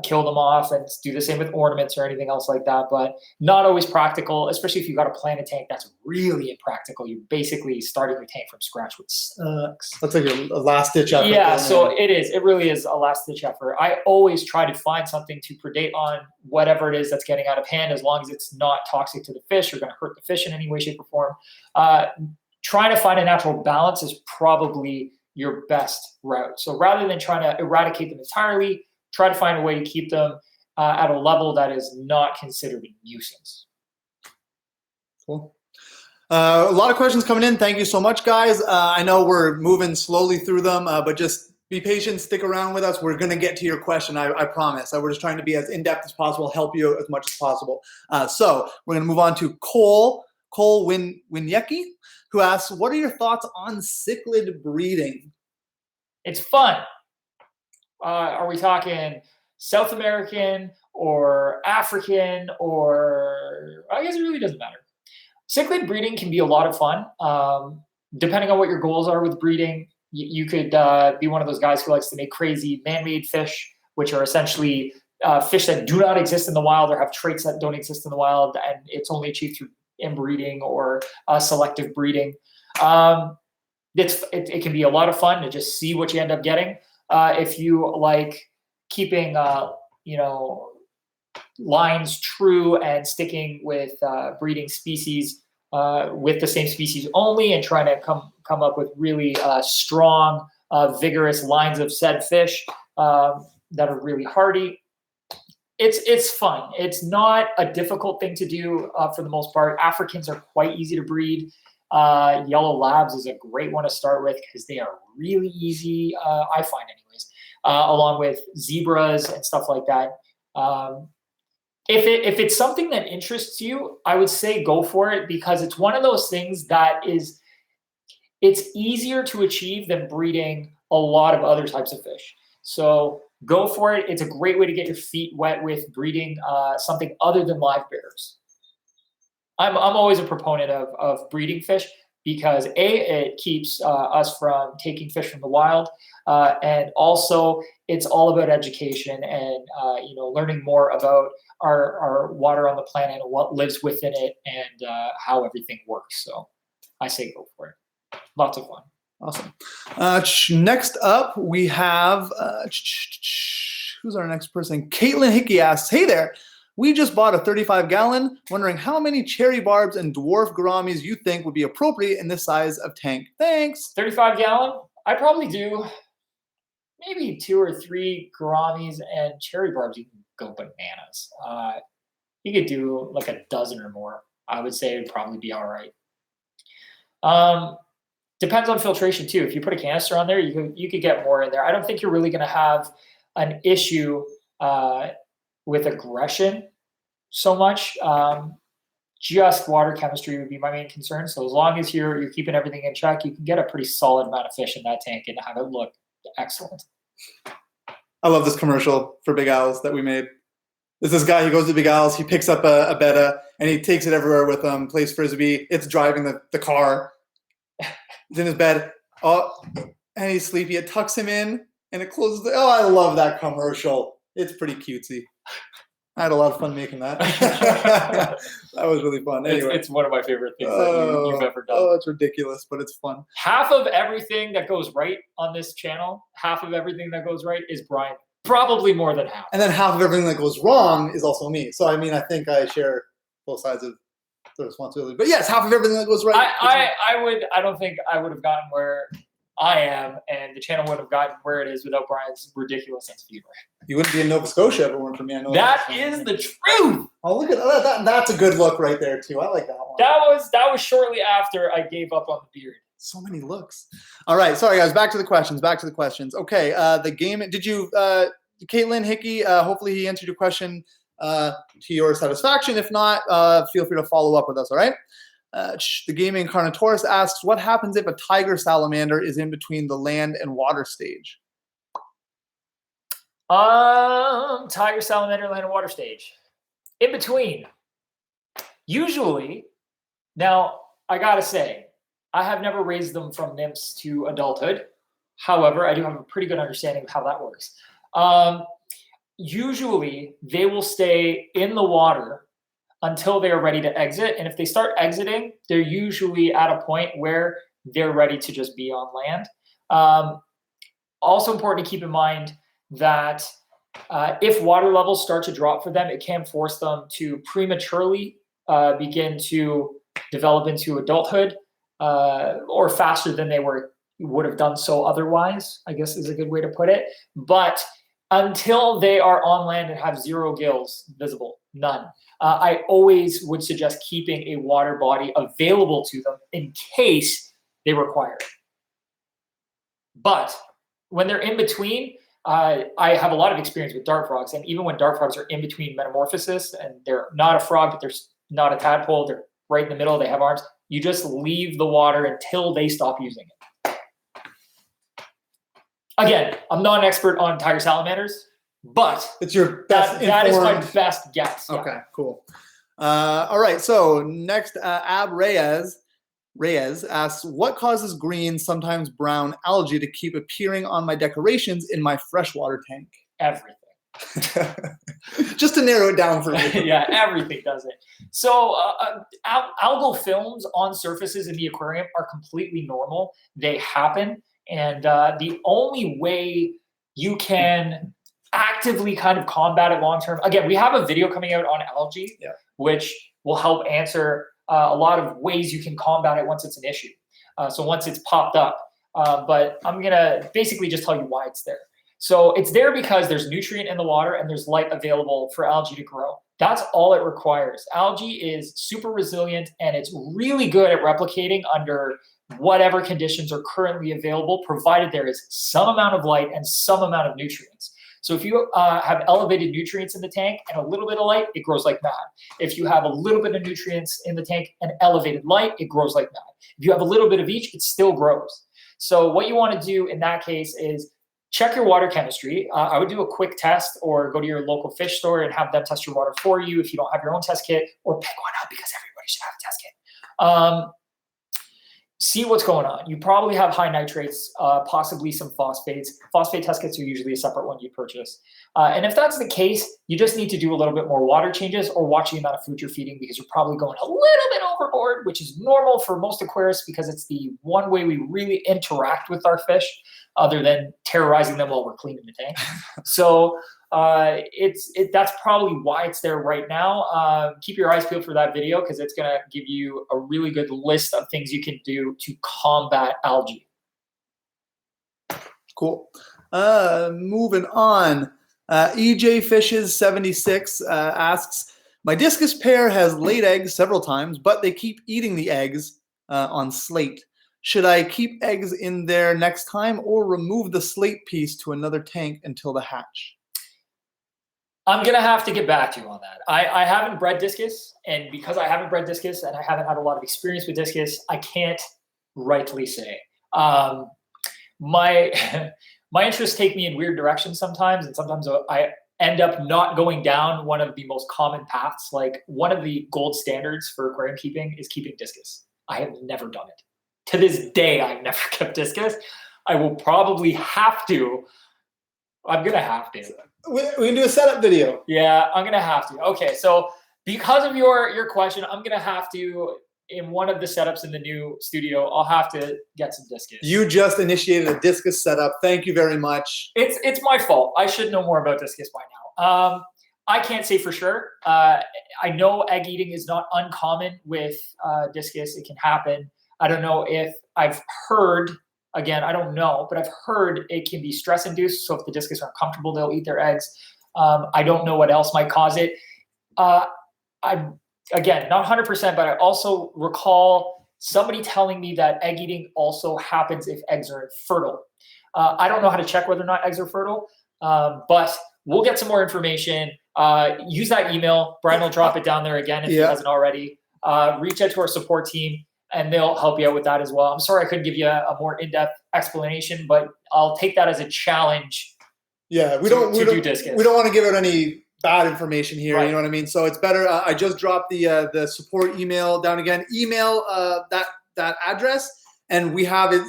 kill them off, and do the same with ornaments or anything else like that, but not always practical, especially if you've got to plant a tank. That's really impractical. You're basically starting your tank from scratch, which sucks. That's like a last-ditch effort. Yeah, so it is. It really is a last-ditch effort. I always try to find something to predate on whatever it is that's getting out of hand, as long as it's not toxic to the fish or going to hurt the fish in any way, shape, or form. Trying to find a natural balance is probably your best route. So rather than trying to eradicate them entirely, try to find a way to keep them at a level that is not considered a nuisance. Cool. A lot of questions coming in. Thank you so much, guys. I know we're moving slowly through them, but just be patient, stick around with us. We're going to get to your question, I promise. We're just trying to be as in-depth as possible, help you as much as possible. So we're going to move on to Cole Winyecki, who asks, what are your thoughts on cichlid breeding? It's fun. Are we talking South American or African, or I guess it really doesn't matter. Cichlid breeding can be a lot of fun. Depending on what your goals are with breeding, you could be one of those guys who likes to make crazy man-made fish, which are essentially fish that do not exist in the wild or have traits that don't exist in the wild, and it's only achieved through inbreeding or selective breeding. It can be a lot of fun to just see what you end up getting. If you like keeping, lines true and sticking with breeding species with the same species only, and trying to come up with really strong, vigorous lines of said fish that are really hardy, it's fun. It's not a difficult thing to do for the most part. Africans are quite easy to breed. Yellow labs is a great one to start with because they are really easy, I find anyways, along with zebras and stuff like that. If it's something that interests you, I would say go for it, because it's one of those things that it's easier to achieve than breeding a lot of other types of fish. So go for it. It's a great way to get your feet wet with breeding something other than live bears. I'm always a proponent of breeding fish because it keeps us from taking fish from the wild, and also it's all about education and learning more about our water on the planet and what lives within it and how everything works. So I say go for it. Lots of fun. Awesome. Next up, we have who's our next person? Caitlin Hickey asks, "Hey there. We just bought a 35-gallon, wondering how many cherry barbs and dwarf gouramis you think would be appropriate in this size of tank. Thanks." 35-gallon? I probably do maybe 2 or 3 gouramis, and cherry barbs, you can go bananas. You could do like a dozen or more. I would say it would probably be all right. Depends on filtration too. If you put a canister on there, you could get more in there. I don't think you're really going to have an issue with aggression so much. Just water chemistry would be my main concern. So as long as you're keeping everything in check, you can get a pretty solid amount of fish in that tank and have it look excellent. I love this commercial for Big Owls that we made. There's this guy who goes to Big Owls, he picks up a Betta, and he takes it everywhere with him, plays Frisbee. It's driving the car. He's in his bed. Oh, and he's sleepy. It tucks him in, and it closes. I love that commercial. It's pretty cutesy. I had a lot of fun making that. That was really fun. Anyway, it's one of my favorite things that you've ever done. Oh, it's ridiculous, but it's fun. Half of everything that goes right on this channel, half of everything that goes right is Brian. Probably more than half. And then half of everything that goes wrong is also me. So, I mean, I think I share both sides of the responsibility. But yes, half of everything that goes right. I don't think I would have gotten where I am, and the channel would have gotten where it is without Brian's ridiculous sense of humor. You wouldn't be in Nova Scotia if it weren't for me. I know that is the truth. Oh, look at that! That's a good look right there too. I like that one. That was shortly after I gave up on the beard. So many looks. All right, sorry guys. Back to the questions. Okay, the game. Did you, Caitlin Hickey? Hopefully he answered your question to your satisfaction. If not, feel free to follow up with us. All right. The gaming Carnotaurus asks, what happens if a tiger salamander is in between the land and water stage? Tiger salamander, land and water stage. In between. Usually, now I gotta say, I have never raised them from nymphs to adulthood. However, I do have a pretty good understanding of how that works. Usually, they will stay in the water until they are ready to exit. And if they start exiting, they're usually at a point where they're ready to just be on land. Also important to keep in mind that if water levels start to drop for them, it can force them to prematurely begin to develop into adulthood or faster than they would have done so otherwise, I guess is a good way to put it. But until they are on land and have 0 gills visible, none, I always would suggest keeping a water body available to them in case they require it. But when they're in between, I have a lot of experience with dart frogs, and even when dart frogs are in between metamorphosis and they're not a frog, but they're not a tadpole, they're right in the middle, they have arms, you just leave the water until they stop using it. Again, I'm not an expert on tiger salamanders, but it's your best that is my best guess. Yeah. Okay, cool. All right, so next, Ab Reyes asks, what causes green, sometimes brown algae to keep appearing on my decorations in my freshwater tank? Everything. Just to narrow it down for me. Yeah, everything does it. So algal films on surfaces in the aquarium are completely normal. They happen. And the only way you can actively kind of combat it long-term, again, we have a video coming out on algae, which will help answer a lot of ways you can combat it once it's an issue. So once it's popped up, but I'm gonna basically just tell you why it's there. So it's there because there's nutrient in the water and there's light available for algae to grow. That's all it requires. Algae is super resilient and it's really good at replicating under whatever conditions are currently available, provided there is some amount of light and some amount of nutrients. So if you have elevated nutrients in the tank and a little bit of light, it grows like mad. If you have a little bit of nutrients in the tank and elevated light, it grows like mad. If you have a little bit of each, it still grows. So what you want to do in that case is check your water chemistry. I would do a quick test or go to your local fish store and have them test your water for you if you don't have your own test kit, or pick one up because everybody should have a test kit. See what's going on. You probably have high nitrates, possibly some phosphates. Phosphate test kits are usually a separate one you purchase. And if that's the case, you just need to do a little bit more water changes or watch the amount of food you're feeding, because you're probably going a little bit overboard, which is normal for most aquarists because it's the one way we really interact with our fish other than terrorizing them while we're cleaning the tank. So that's probably why it's there right now. Keep your eyes peeled for that video because it's going to give you a really good list of things you can do to combat algae. Cool. Moving on. EJ Fishes 76 asks, my discus pair has laid eggs several times, but they keep eating the eggs on slate. Should I keep eggs in there next time or remove the slate piece to another tank until the hatch? I'm going to have to get back to you on that. I haven't bred discus, and because I haven't bred discus and I haven't had a lot of experience with discus, I can't rightly say. My interests take me in weird directions sometimes, and sometimes I end up not going down one of the most common paths. Like one of the gold standards for aquarium keeping is keeping discus. I have never done it. To this day, I've never kept discus. I will probably have to. I'm going to have to. We can do a setup video. Yeah, I'm going to have to. Okay, so because of your question, I'm going to have to, in one of the setups in the new studio, I'll have to get some discus. You just initiated a discus setup. Thank you very much. It's my fault. I should know more about discus by now. I can't say for sure. I know egg eating is not uncommon with discus. It can happen. I don't know if I've heard, again, I don't know, but I've heard it can be stress induced. So if the discus aren't comfortable, they'll eat their eggs. I don't know what else might cause it. I'm, again, not 100%, but I also recall somebody telling me that egg eating also happens if eggs are infertile. I don't know how to check whether or not eggs are fertile, but we'll get some more information. Use that email. Brian will drop it down there again if he hasn't already. Reach out to our support team, and they'll help you out with that as well. I'm sorry I couldn't give you a more in-depth explanation, but I'll take that as a challenge. Yeah, we don't want to give out any bad information here. Right. You know what I mean? So it's better. I just dropped the support email down again. Email that address, and we have it.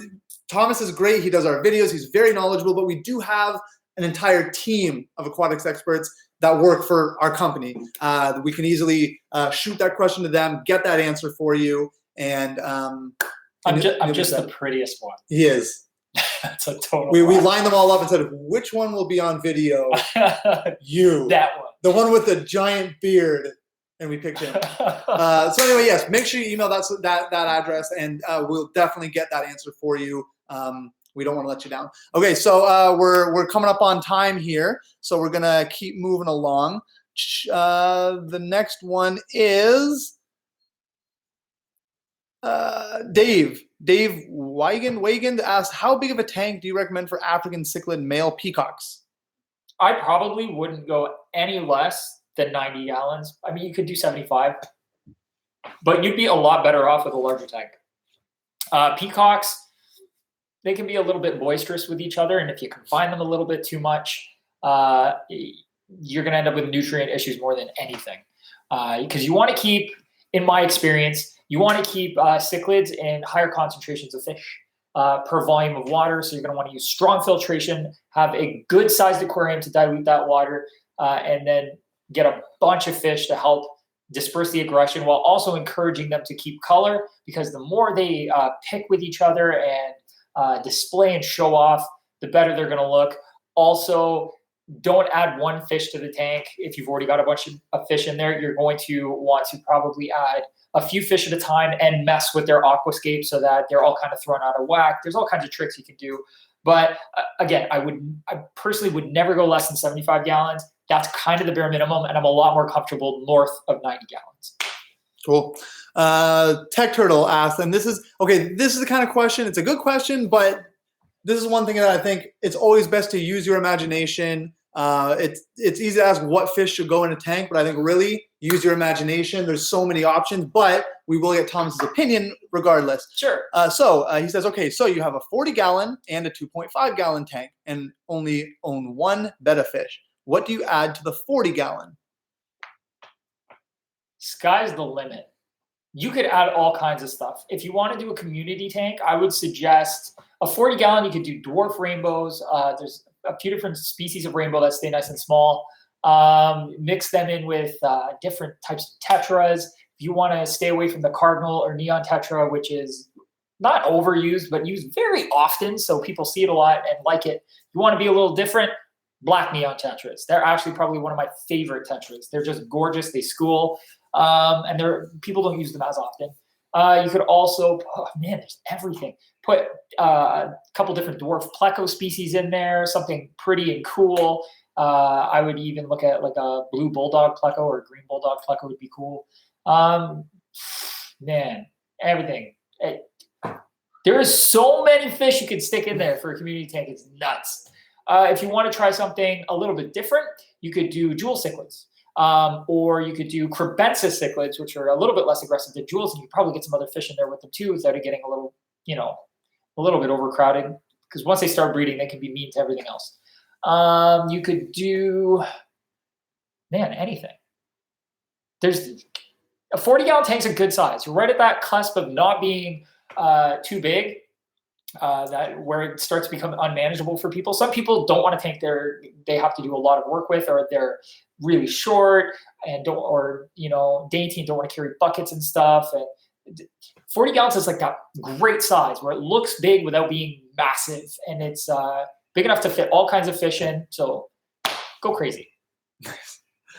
Thomas is great. He does our videos. He's very knowledgeable, but we do have an entire team of aquatics experts that work for our company. We can easily shoot that question to them, get that answer for you, and I'm just the prettiest one. He is. That's a total. We lined them all up and said, which one will be on video? You. That one. The one with the giant beard. And we picked him. So anyway, yes, make sure you email that address, and we'll definitely get that answer for you. We don't want to let you down. Okay, so we're coming up on time here, so we're gonna keep moving along. The next one is Dave Weigand asks, how big of a tank do you recommend for African cichlid male peacocks? I probably wouldn't go any less than 90 gallons. I mean, you could do 75, but you'd be a lot better off with a larger tank. Peacocks, they can be a little bit boisterous with each other, and if you confine them a little bit too much, you're going to end up with nutrient issues more than anything. Because you want to keep, in my experience, you want to keep cichlids in higher concentrations of fish per volume of water. So you're going to want to use strong filtration, have a good sized aquarium to dilute that water, and then get a bunch of fish to help disperse the aggression while also encouraging them to keep color, because the more they pick with each other and display and show off, the better they're going to look. Also, don't add one fish to the tank. If you've already got a bunch of fish in there, you're going to want to probably add a few fish at a time and mess with their aquascape so that they're all kind of thrown out of whack. There's all kinds of tricks you can do. But again, I personally would never go less than 75 gallons. That's kind of the bare minimum, and I'm a lot more comfortable north of 90 gallons. Cool. Tech Turtle asks, and this is the kind of question, it's a good question, but this is one thing that I think it's always best to use your imagination. It's easy to ask what fish should go in a tank, but I think really use your imagination. There's so many options, but we will get Thomas's opinion regardless. Sure. So he says, okay, so you have a 40-gallon and a 2.5-gallon tank and only own one betta fish. What do you add to the 40-gallon? Sky's the limit. You could add all kinds of stuff. If you want to do a community tank, I would suggest a 40-gallon. You could do dwarf rainbows. There's a few different species of rainbow that stay nice and small. Mix them in with different types of tetras. If you want to stay away from the cardinal or neon tetra, which is not overused, but used very often, so people see it a lot and like it. You want to be a little different, black neon tetras. They're actually probably one of my favorite tetras. They're just gorgeous. They school, and people don't use them as often. You could also, there's everything. Put a couple different dwarf pleco species in there, something pretty and cool. I would even look at like a blue bulldog pleco or a green bulldog pleco would be cool. Everything. There is so many fish you can stick in there for a community tank. It's nuts. If you want to try something a little bit different, you could do jewel cichlids. Or you could do crebensis cichlids, which are a little bit less aggressive than jewels, and you probably get some other fish in there with them too, instead of getting a little bit overcrowded. Because once they start breeding, they can be mean to everything else. You could do, anything. There's a 40-gallon tank's a good size. You're right at that cusp of not being too big, where it starts to become unmanageable for people. Some people don't want a tank they have to do a lot of work with, or they're really short and dainty and don't want to carry buckets and stuff. And 40 gallons is like that great size where it looks big without being massive, and it's big enough to fit all kinds of fish in. So go crazy.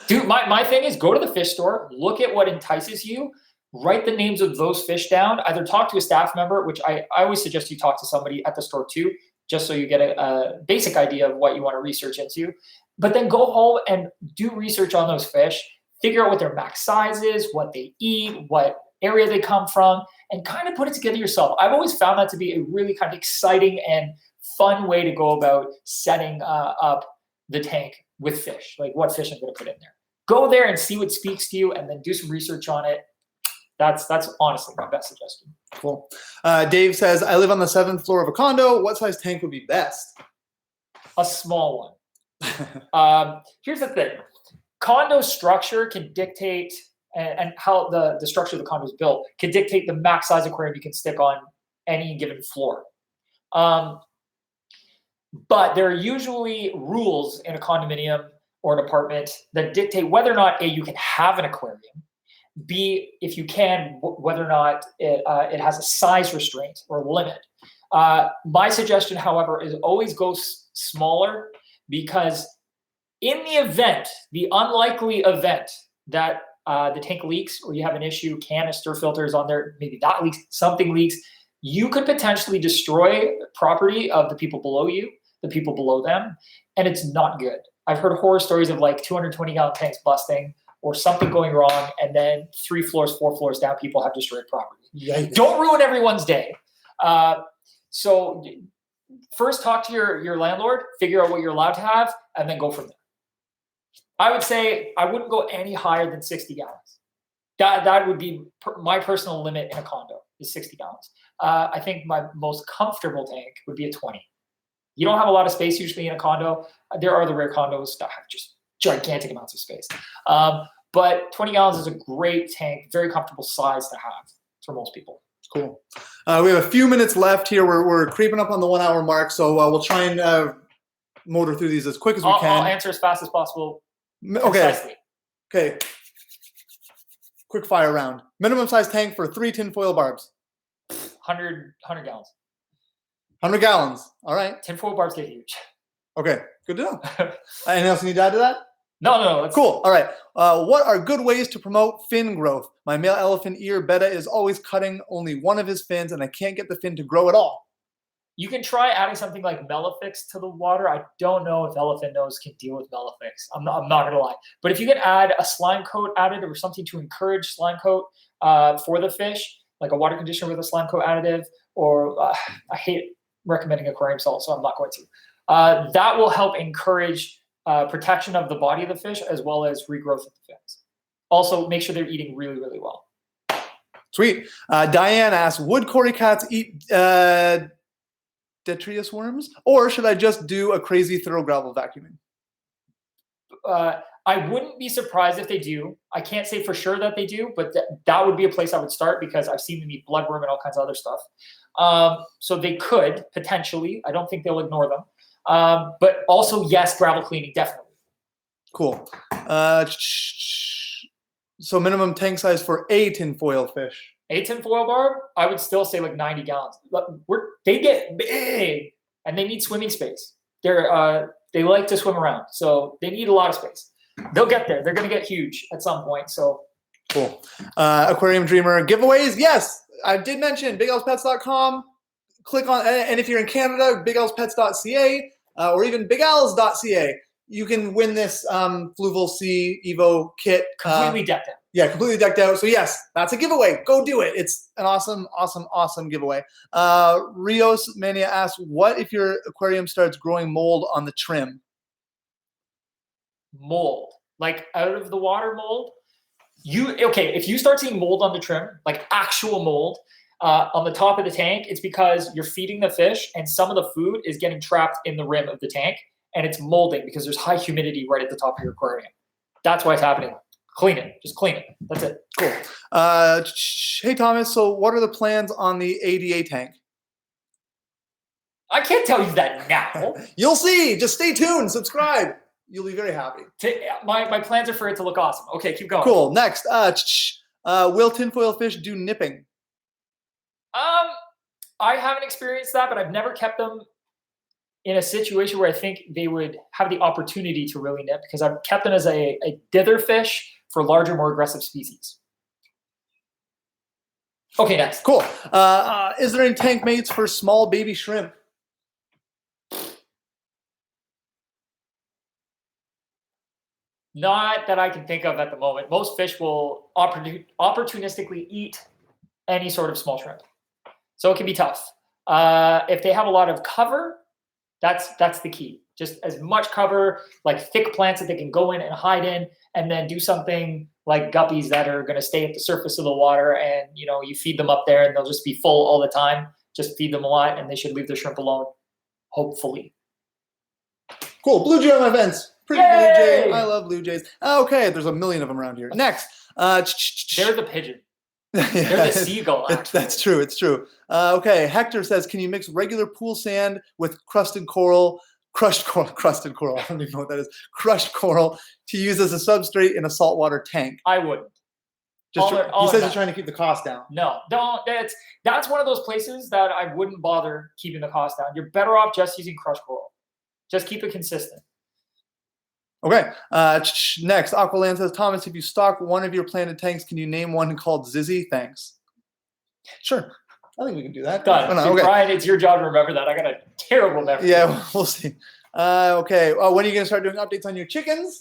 Dude, my thing is go to the fish store, look at what entices you, write the names of those fish down, either talk to a staff member, which I always suggest you talk to somebody at the store too, just so you get a basic idea of what you want to research into. But then go home and do research on those fish, figure out what their max size is, what they eat, what area they come from, and kind of put it together yourself. I've always found that to be a really kind of exciting and fun way to go about setting up the tank with fish, like what fish I'm going to put in there. Go there and see what speaks to you, and then do some research on it. That's honestly my best suggestion. Cool. Dave says, I live on the 7th floor of a condo. What size tank would be best? A small one. Here's the thing. Condo structure can dictate, and how the structure of the condo is built can dictate the max size aquarium you can stick on any given floor. But there are usually rules in a condominium or an apartment that dictate whether or not A, you can have an aquarium, B, if you can, whether or not it has a size restraint or limit. My suggestion, however, is always go smaller, because in the event, the unlikely event that the tank leaks or you have an issue, canister filters on there, maybe that leaks, something leaks, you could potentially destroy property of the people below you, the people below them, and it's not good. I've heard horror stories of like 220-gallon tanks busting or something going wrong, and then 3 floors, 4 floors down, people have destroyed property. Yikes. Don't ruin everyone's day. So first talk to your landlord, figure out what you're allowed to have, and then go from there. I would say I wouldn't go any higher than 60 gallons. That would be my personal limit in a condo, is 60 gallons. I think my most comfortable tank would be a 20. You don't have a lot of space usually in a condo. There are the rare condos that have just gigantic amounts of space. But 20 gallons is a great tank, very comfortable size to have for most people. Cool. We have a few minutes left here. We're creeping up on the 1 hour mark, so we'll try and motor through these as quick as we can. I'll answer as fast as possible. Okay. Precisely. Okay. Quick fire round. Minimum size tank for 3 tinfoil barbs. 100 gallons. 100 gallons. All right. Tinfoil barbs get huge. Okay. Good to know. Anything else you need to add to that? No. Cool. All right. What are good ways to promote fin growth? My male elephant ear, Betta, is always cutting only one of his fins, and I can't get the fin to grow at all. You can try adding something like Melifix to the water. I don't know if elephant nose can deal with Melifix. I'm not going to lie. But if you can add a slime coat additive or something to encourage slime coat for the fish, like a water conditioner with a slime coat additive, or I hate recommending aquarium salt, so I'm not going to. That will help encourage protection of the body of the fish as well as regrowth of the fins. Also, make sure they're eating really, really well. Sweet. Diane asks, would cory cats eat detritus worms, or should I just do a crazy thorough gravel vacuuming? I wouldn't be surprised if they do. I can't say for sure that they do, but that would be a place I would start, because I've seen them eat bloodworm and all kinds of other stuff. So they could potentially. I don't think they'll ignore them. But also, yes, gravel cleaning, definitely. Cool. So minimum tank size for a tinfoil fish. A tinfoil barb, I would still say like 90 gallons. They get big, and they need swimming space. They like to swim around, so they need a lot of space. They'll get there. They're going to get huge at some point. So cool. Aquarium Dreamer giveaways. Yes, I did mention bigelspets.com. Click on, and if you're in Canada, bigelspets.ca or even bigals.ca. You can win this Fluval Sea Evo kit. Completely decked out. Yeah, completely decked out. So yes, that's a giveaway. Go do it. It's an awesome, awesome, awesome giveaway. Rios Mania asks, what if your aquarium starts growing mold on the trim? Mold, like out of the water mold? If you start seeing mold on the trim, like actual mold on the top of the tank, it's because you're feeding the fish and some of the food is getting trapped in the rim of the tank, and it's molding because there's high humidity right at the top of your aquarium. That's why it's happening. Clean it. Just clean it. That's it. Cool. Hey, Thomas, so what are the plans on the ADA tank? I can't tell you that now. You'll see. Just stay tuned. Subscribe. You'll be very happy. My plans are for it to look awesome. Okay, keep going. Cool. Next, will tinfoil fish do nipping? I haven't experienced that, but I've never kept them in a situation where I think they would have the opportunity to really nip, because I've kept them as a dither fish for larger, more aggressive species. Okay, next. Cool. Is there any tank mates for small baby shrimp? Not that I can think of at the moment. Most fish will opportunistically eat any sort of small shrimp. So it can be tough. If they have a lot of cover, that's the key. Just as much cover, like thick plants that they can go in and hide in, and then do something like guppies that are going to stay at the surface of the water, and you feed them up there and they'll just be full all the time. Just feed them a lot and they should leave the shrimp alone, hopefully. Cool. Blue jay on my fence. Pretty Yay! blue jay. I love blue jays. Okay, there's a million of them around here. Next. They're the pigeon. Yeah, They're the seagull, actually. That's true. It's true. Okay, Hector says, can you mix regular pool sand with crusted coral? Crushed coral. I don't even know what that is. Crushed coral to use as a substrate in a saltwater tank. I wouldn't. He says he's trying to keep the cost down. No, don't. That's one of those places that I wouldn't bother keeping the cost down. You're better off just using crushed coral. Just keep it consistent. Okay. Next, Aqualand says, Thomas, if you stock one of your planted tanks, can you name one called Zizzy? Thanks. Sure. I think we can do that. Done. Okay. Brian, it's your job to remember that. I got a terrible memory. Yeah, we'll see. Okay. When are you going to start doing updates on your chickens?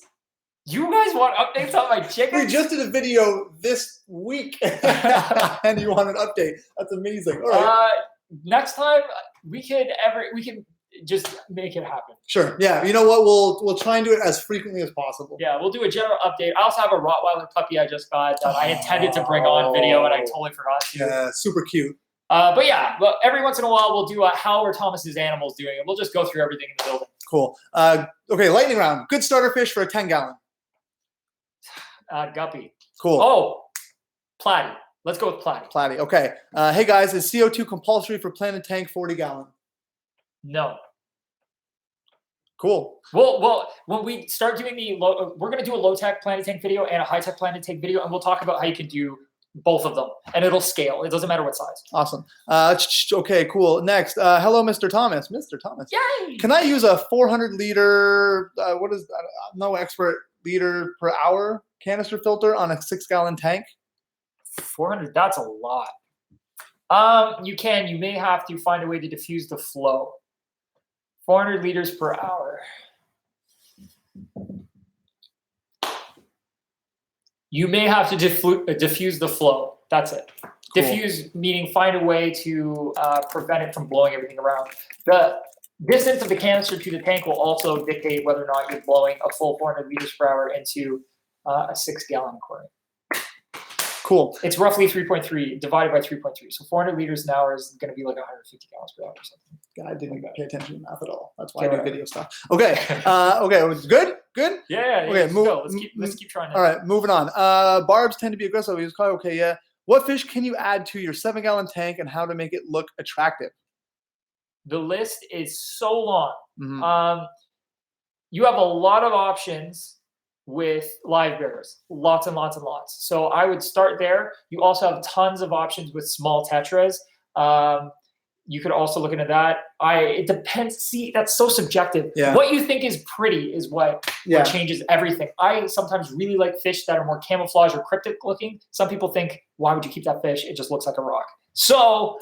You guys want updates on my chickens? We just did a video this week, and you want an update. That's amazing. All right. Next time we can just make it happen. Sure. Yeah. You know what? We'll try and do it as frequently as possible. Yeah, we'll do a general update. I also have a Rottweiler puppy I just got that I intended to bring on video, and I totally forgot to. Yeah, super cute. But yeah, every once in a while we'll do how are Thomas's animals doing, and we'll just go through everything in the building. Cool. Okay, lightning round. Good starter fish for a 10-gallon. Guppy. Cool. Oh, Platy. Let's go with Platy. Platy. Okay. Hey guys, is CO2 compulsory for planted tank 40-gallon? No. Cool. Well, when we start doing we're going to do a low-tech planted tank video and a high-tech planted tank video, and we'll talk about how you can do both of them, and it'll scale. It doesn't matter what size. Awesome. Okay, cool. Next, hello, Mr. Thomas. Mr. Thomas. Yay! Can I use a 400-liter, what is that? No expert, liter per hour canister filter on a 6-gallon tank? 400, that's a lot. You can. You may have to find a way to diffuse the flow. 400 liters per hour. You may have to diffuse the flow. That's it. Cool. Diffuse meaning find a way to prevent it from blowing everything around. The distance of the canister to the tank will also dictate whether or not you're blowing a full 400 liters per hour into a 6-gallon aquarium. Cool. It's roughly 3.3 divided by 3.3. So 400 liters an hour is going to be like 150 gallons per hour or something. God, I didn't pay attention to math at all. That's why I do video stuff. Okay. Okay. Good? Yeah. Okay. Let's keep trying. All right. Moving on. Barbs tend to be aggressive. Okay. Yeah. What fish can you add to your 7-gallon tank and how to make it look attractive? The list is so long. Mm-hmm. You have a lot of options with live bearers, lots and lots and lots. So I would start there. You also have tons of options with small tetras. You could also look into that. It depends. See, that's so subjective. Yeah. What you think is pretty is what changes everything. I sometimes really like fish that are more camouflage or cryptic looking. Some people think, why would you keep that fish? It just looks like a rock. So,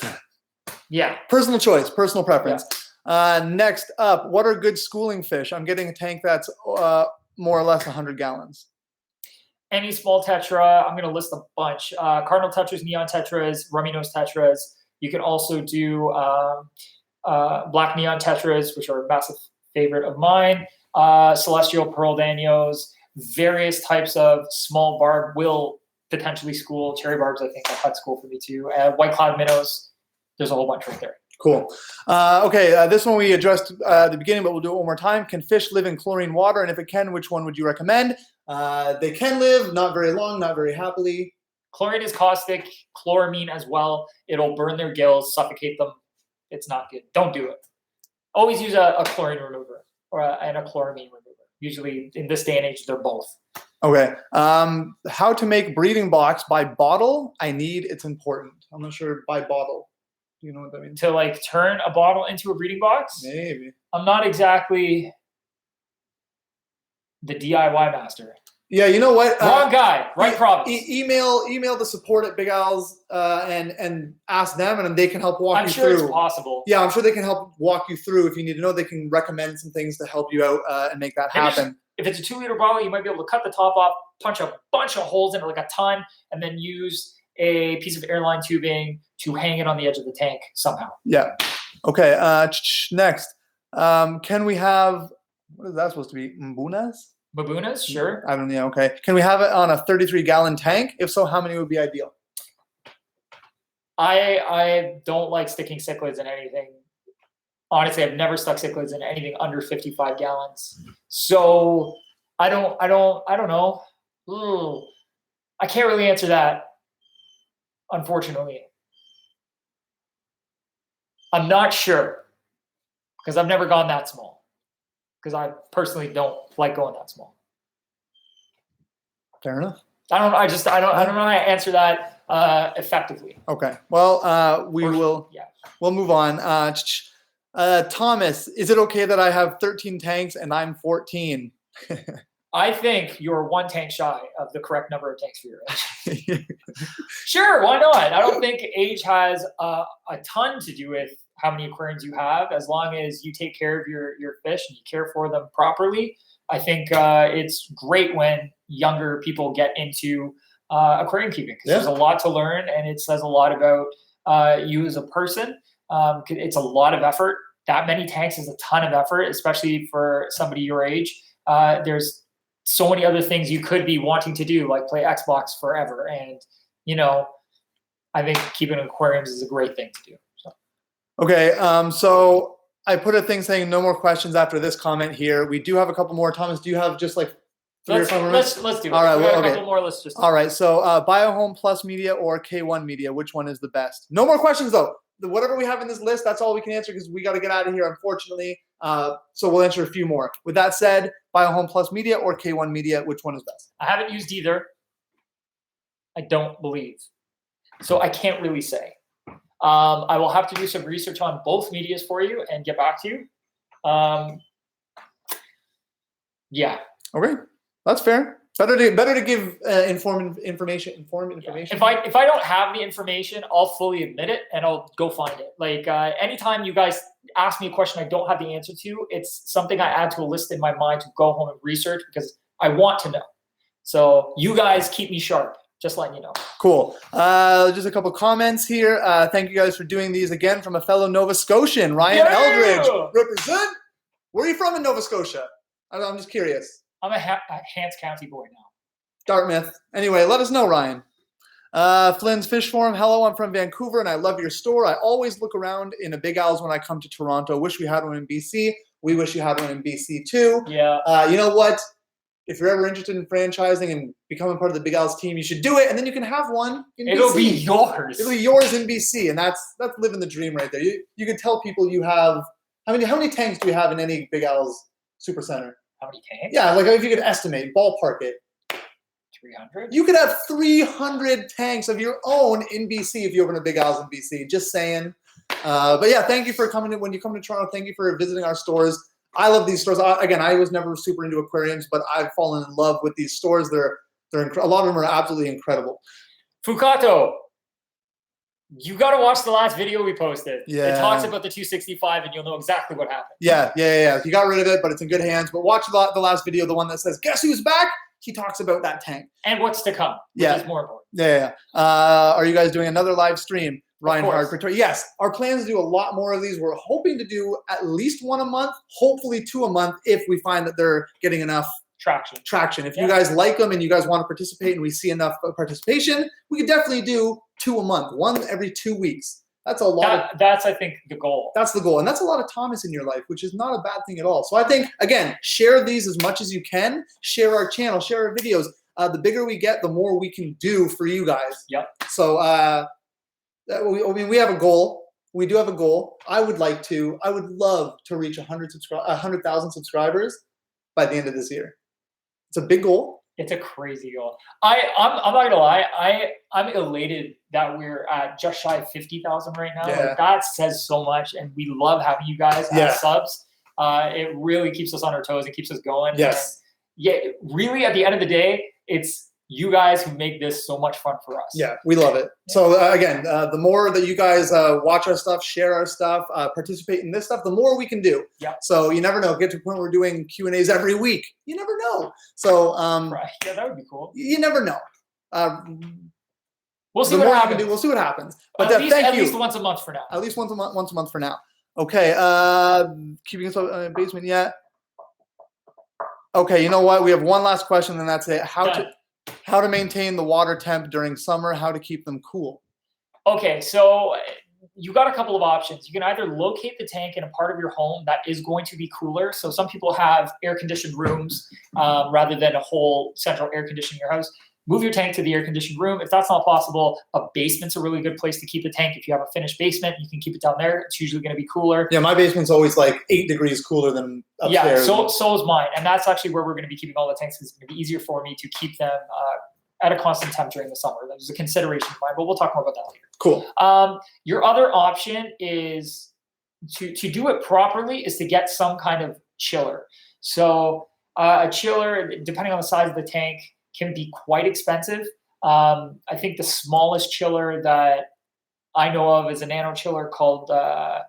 yeah. Personal choice, personal preference. Yeah. Next up, what are good schooling fish? I'm getting a tank that's more or less 100 gallons. Any small tetra. I'm going to list a bunch. Cardinal tetras, neon tetras, rummy nose tetras. You can also do black neon tetras, which are a massive favorite of mine. Celestial pearl danios. Various types of small barb will potentially school. Cherry barbs, I think, are cut school for me too. White cloud minnows. There's a whole bunch right there. Cool. Okay, this one we addressed at the beginning, but we'll do it one more time. Can fish live in chlorine water? And if it can, which one would you recommend? They can live, not very long, not very happily. Chlorine is caustic, chloramine as well. It'll burn their gills, suffocate them. It's not good. Don't do it. Always use a chlorine remover and a chloramine remover. Usually in this day and age, they're both. Okay. How to make breeding box by bottle? It's important. I'm not sure by bottle. Do you know what that means? To like turn a bottle into a breeding box? Maybe. I'm not exactly the DIY master. Yeah, you know what? Wrong guy, right problem. Email the support at Big Al's and ask them, and they can help walk you through. I'm sure it's possible. Yeah, I'm sure they can help walk you through. If you need to know, they can recommend some things to help you out and make that happen. If it's a 2-liter bottle, you might be able to cut the top off, punch a bunch of holes in it like a ton, and then use a piece of airline tubing to hang it on the edge of the tank somehow. Yeah. Okay. Next, can we have, what is that supposed to be? Mbunas? Babunas, sure. I don't know. Okay. Can we have it on a 33-gallon tank? If so, how many would be ideal? I don't like sticking cichlids in anything. Honestly, I've never stuck cichlids in anything under 55 gallons. So I don't know. Ooh, I can't really answer that, unfortunately. I'm not sure because I've never gone that small. Because I personally don't like going that small. Fair enough. I don't know how to answer that effectively. Okay. Well, we'll move on. Thomas, is it okay that I have 13 tanks and I'm 14? I think you're one tank shy of the correct number of tanks for your age. Sure, why not? I don't think age has a ton to do with how many aquariums you have, as long as you take care of your fish and you care for them properly. I think it's great when younger people get into aquarium keeping because there's a lot to learn and it says a lot about you as a person. It's a lot of effort. That many tanks is a ton of effort, especially for somebody your age. There's so many other things you could be wanting to do, like play Xbox forever. And, I think keeping aquariums is a great thing to do. So. Okay. So I put a thing saying no more questions after this comment here. We do have a couple more. Thomas, do you have just like let's do it. All right. A couple more. Let's just. All right. So Biohome Plus Media or K1 Media, which one is the best? No more questions though. Whatever we have in this list, that's all we can answer because we got to get out of here, unfortunately. So we'll answer a few more. With that said, Biohome Plus Media or K1 Media, which one is best? I haven't used either. I don't believe. So I can't really say. I will have to do some research on both medias for you and get back to you. Yeah. Okay. That's fair. Better to give informed information. Yeah. If I don't have the information, I'll fully admit it and I'll go find it. Like anytime you guys ask me a question I don't have the answer to, it's something I add to a list in my mind to go home and research because I want to know. So you guys keep me sharp. Just letting you know. Cool. Just a couple comments here. Thank you guys for doing these again from a fellow Nova Scotian, Ryan Eldridge. Represent. Where are you from in Nova Scotia? I'm just curious. I'm a Hants County boy now. Dartmouth. Anyway, let us know, Ryan. Flynn's Fish Forum. Hello, I'm from Vancouver and I love your store. I always look around in a Big Al's when I come to Toronto. Wish we had one in BC. We wish you had one in BC too. Yeah. You know what? If you're ever interested in franchising and becoming part of the Big Al's team, you should do it, and then you can have one in BC. It'll be yours. It'll be yours in BC, and that's living the dream right there. You can tell people you have how many tanks do you have in any Big Al's super center? How many tanks? Yeah, like if you could estimate, ballpark it. 300. You could have 300 tanks of your own in BC if you open a Big Al's in BC. Just saying. But yeah, thank you for coming in. When you come to Toronto, thank you for visiting our stores. I love these stores. Again, I was never super into aquariums, but I've fallen in love with these stores. They're a lot of them are absolutely incredible. Fukato, you got to watch the last video we posted. Yeah. It talks about the 265, and you'll know exactly what happened. Yeah. You got rid of it, but it's in good hands. But watch the last video, the one that says, "Guess who's back?" He talks about that tank and what's to come. Which is more important. Yeah. Are you guys doing another live stream? Reinhard, yes, our plans to do a lot more of these. We're hoping to do at least one a month, hopefully 2 a month if we find that they're getting enough traction. If you guys like them and you guys want to participate and we see enough participation, we could definitely do 2 a month, one every 2 weeks. That's a lot. That's, I think, the goal. That's the goal. And that's a lot of Thomas in your life, which is not a bad thing at all. So I think, again, share these as much as you can. Share our channel, share our videos. The bigger we get, the more we can do for you guys. Yep. So, we have a goal. We do have a goal. I would love to reach 100,000 subscribers by the end of this year. It's a big goal. It's a crazy goal. I'm not gonna lie. I'm elated that we're at just shy of 50,000 right now. Yeah. Like, that says so much, and we love having you guys as subs. It really keeps us on our toes and keeps us going. Yes. And really, at the end of the day, it's you guys who make this so much fun for us. Yeah, we love it. Yeah. So again, the more that you guys watch our stuff, share our stuff, participate in this stuff, the more we can do. Yeah. So you never know. Get to the point where we're doing Q&As every week. You never know. So right. Yeah, that would be cool. You never know. We'll see the what more you happens. can do, we'll see what happens. But at thank you. least once a month for now. At least once a month for now. Okay. Keeping us in the basement yet? Okay. You know what? We have one last question, and that's it. How to maintain the water temp during summer? How to keep them cool? Okay, so you got a couple of options. You can either locate the tank in a part of your home that is going to be cooler. So some people have air-conditioned rooms rather than a whole central air conditioning in your house. Move your tank to the air-conditioned room. If that's not possible, a basement's a really good place to keep the tank. If you have a finished basement, you can keep it down there. It's usually going to be cooler. Yeah, my basement's always like 8 degrees cooler than upstairs. Yeah, so is mine. And that's actually where we're going to be keeping all the tanks because it's going to be easier for me to keep them at a constant temp during the summer. That was a consideration of mine, but we'll talk more about that later. Cool. Your other option is to do it properly is to get some kind of chiller. So a chiller, depending on the size of the tank, can be quite expensive. I think the smallest chiller that I know of is a nano chiller called I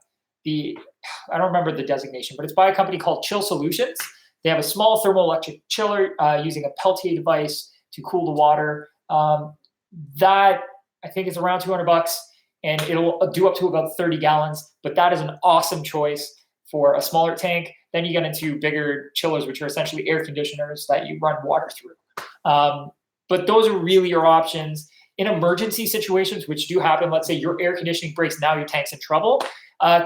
don't remember the designation, but it's by a company called Chill Solutions. They have a small thermoelectric chiller using a Peltier device to cool the water. That I think is around $200, and it'll do up to about 30 gallons. But that is an awesome choice for a smaller tank. Then you get into bigger chillers, which are essentially air conditioners that you run water through. But those are really your options. In emergency situations, which do happen, let's say your air conditioning breaks, now your tank's in trouble,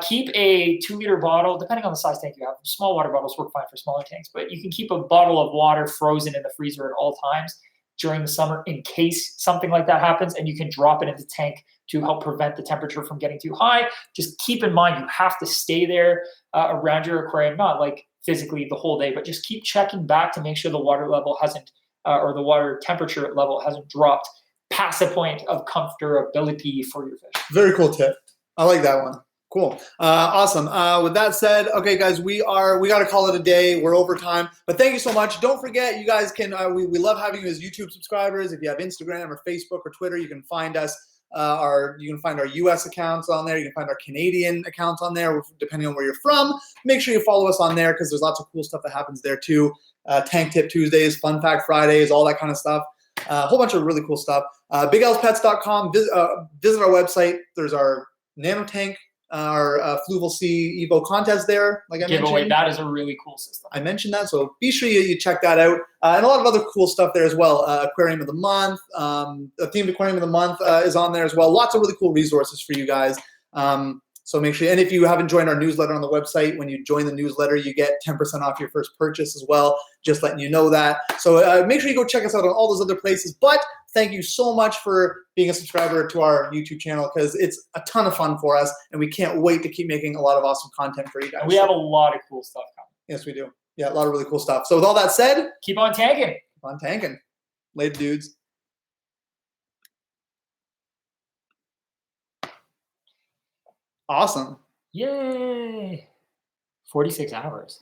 keep a 2-liter bottle, depending on the size tank you have. Small water bottles work fine for smaller tanks, but you can keep a bottle of water frozen in the freezer at all times during the summer in case something like that happens, and you can drop it into the tank to help prevent the temperature from getting too high. Just keep in mind you have to stay there around your aquarium, not like physically the whole day, but just keep checking back to make sure the water level hasn't or the water temperature level hasn't dropped past a point of comfortability for your fish. Very cool tip. I like that one. Cool. Awesome. With that said, okay, guys, we got to call it a day. We're over time, but thank you so much. Don't forget, you guys can, we love having you as YouTube subscribers. If you have Instagram or Facebook or Twitter, you can find us. You can find our US accounts on there. You can find our Canadian accounts on there, depending on where you're from. Make sure you follow us on there because there's lots of cool stuff that happens there too. Tank Tip Tuesdays, Fun Fact Fridays, all that kind of stuff. A whole bunch of really cool stuff. BigLpets.com. Visit our website. There's our nano tank, our Fluval Sea Evo contest there. Like I mentioned, that is a really cool system. I mentioned that, so be sure you check that out. And a lot of other cool stuff there as well. Aquarium of the Month, the themed Aquarium of the Month is on there as well. Lots of really cool resources for you guys. So make sure, and if you haven't joined our newsletter on the website, when you join the newsletter, you get 10% off your first purchase as well. Just letting you know that. So make sure you go check us out on all those other places. But thank you so much for being a subscriber to our YouTube channel because it's a ton of fun for us, and we can't wait to keep making a lot of awesome content for you guys. And we have a lot of cool stuff coming. Yes, we do. Yeah, a lot of really cool stuff. So with all that said, keep on tanking. Keep on tanking. Later, dudes. Awesome. Yay. 46 hours.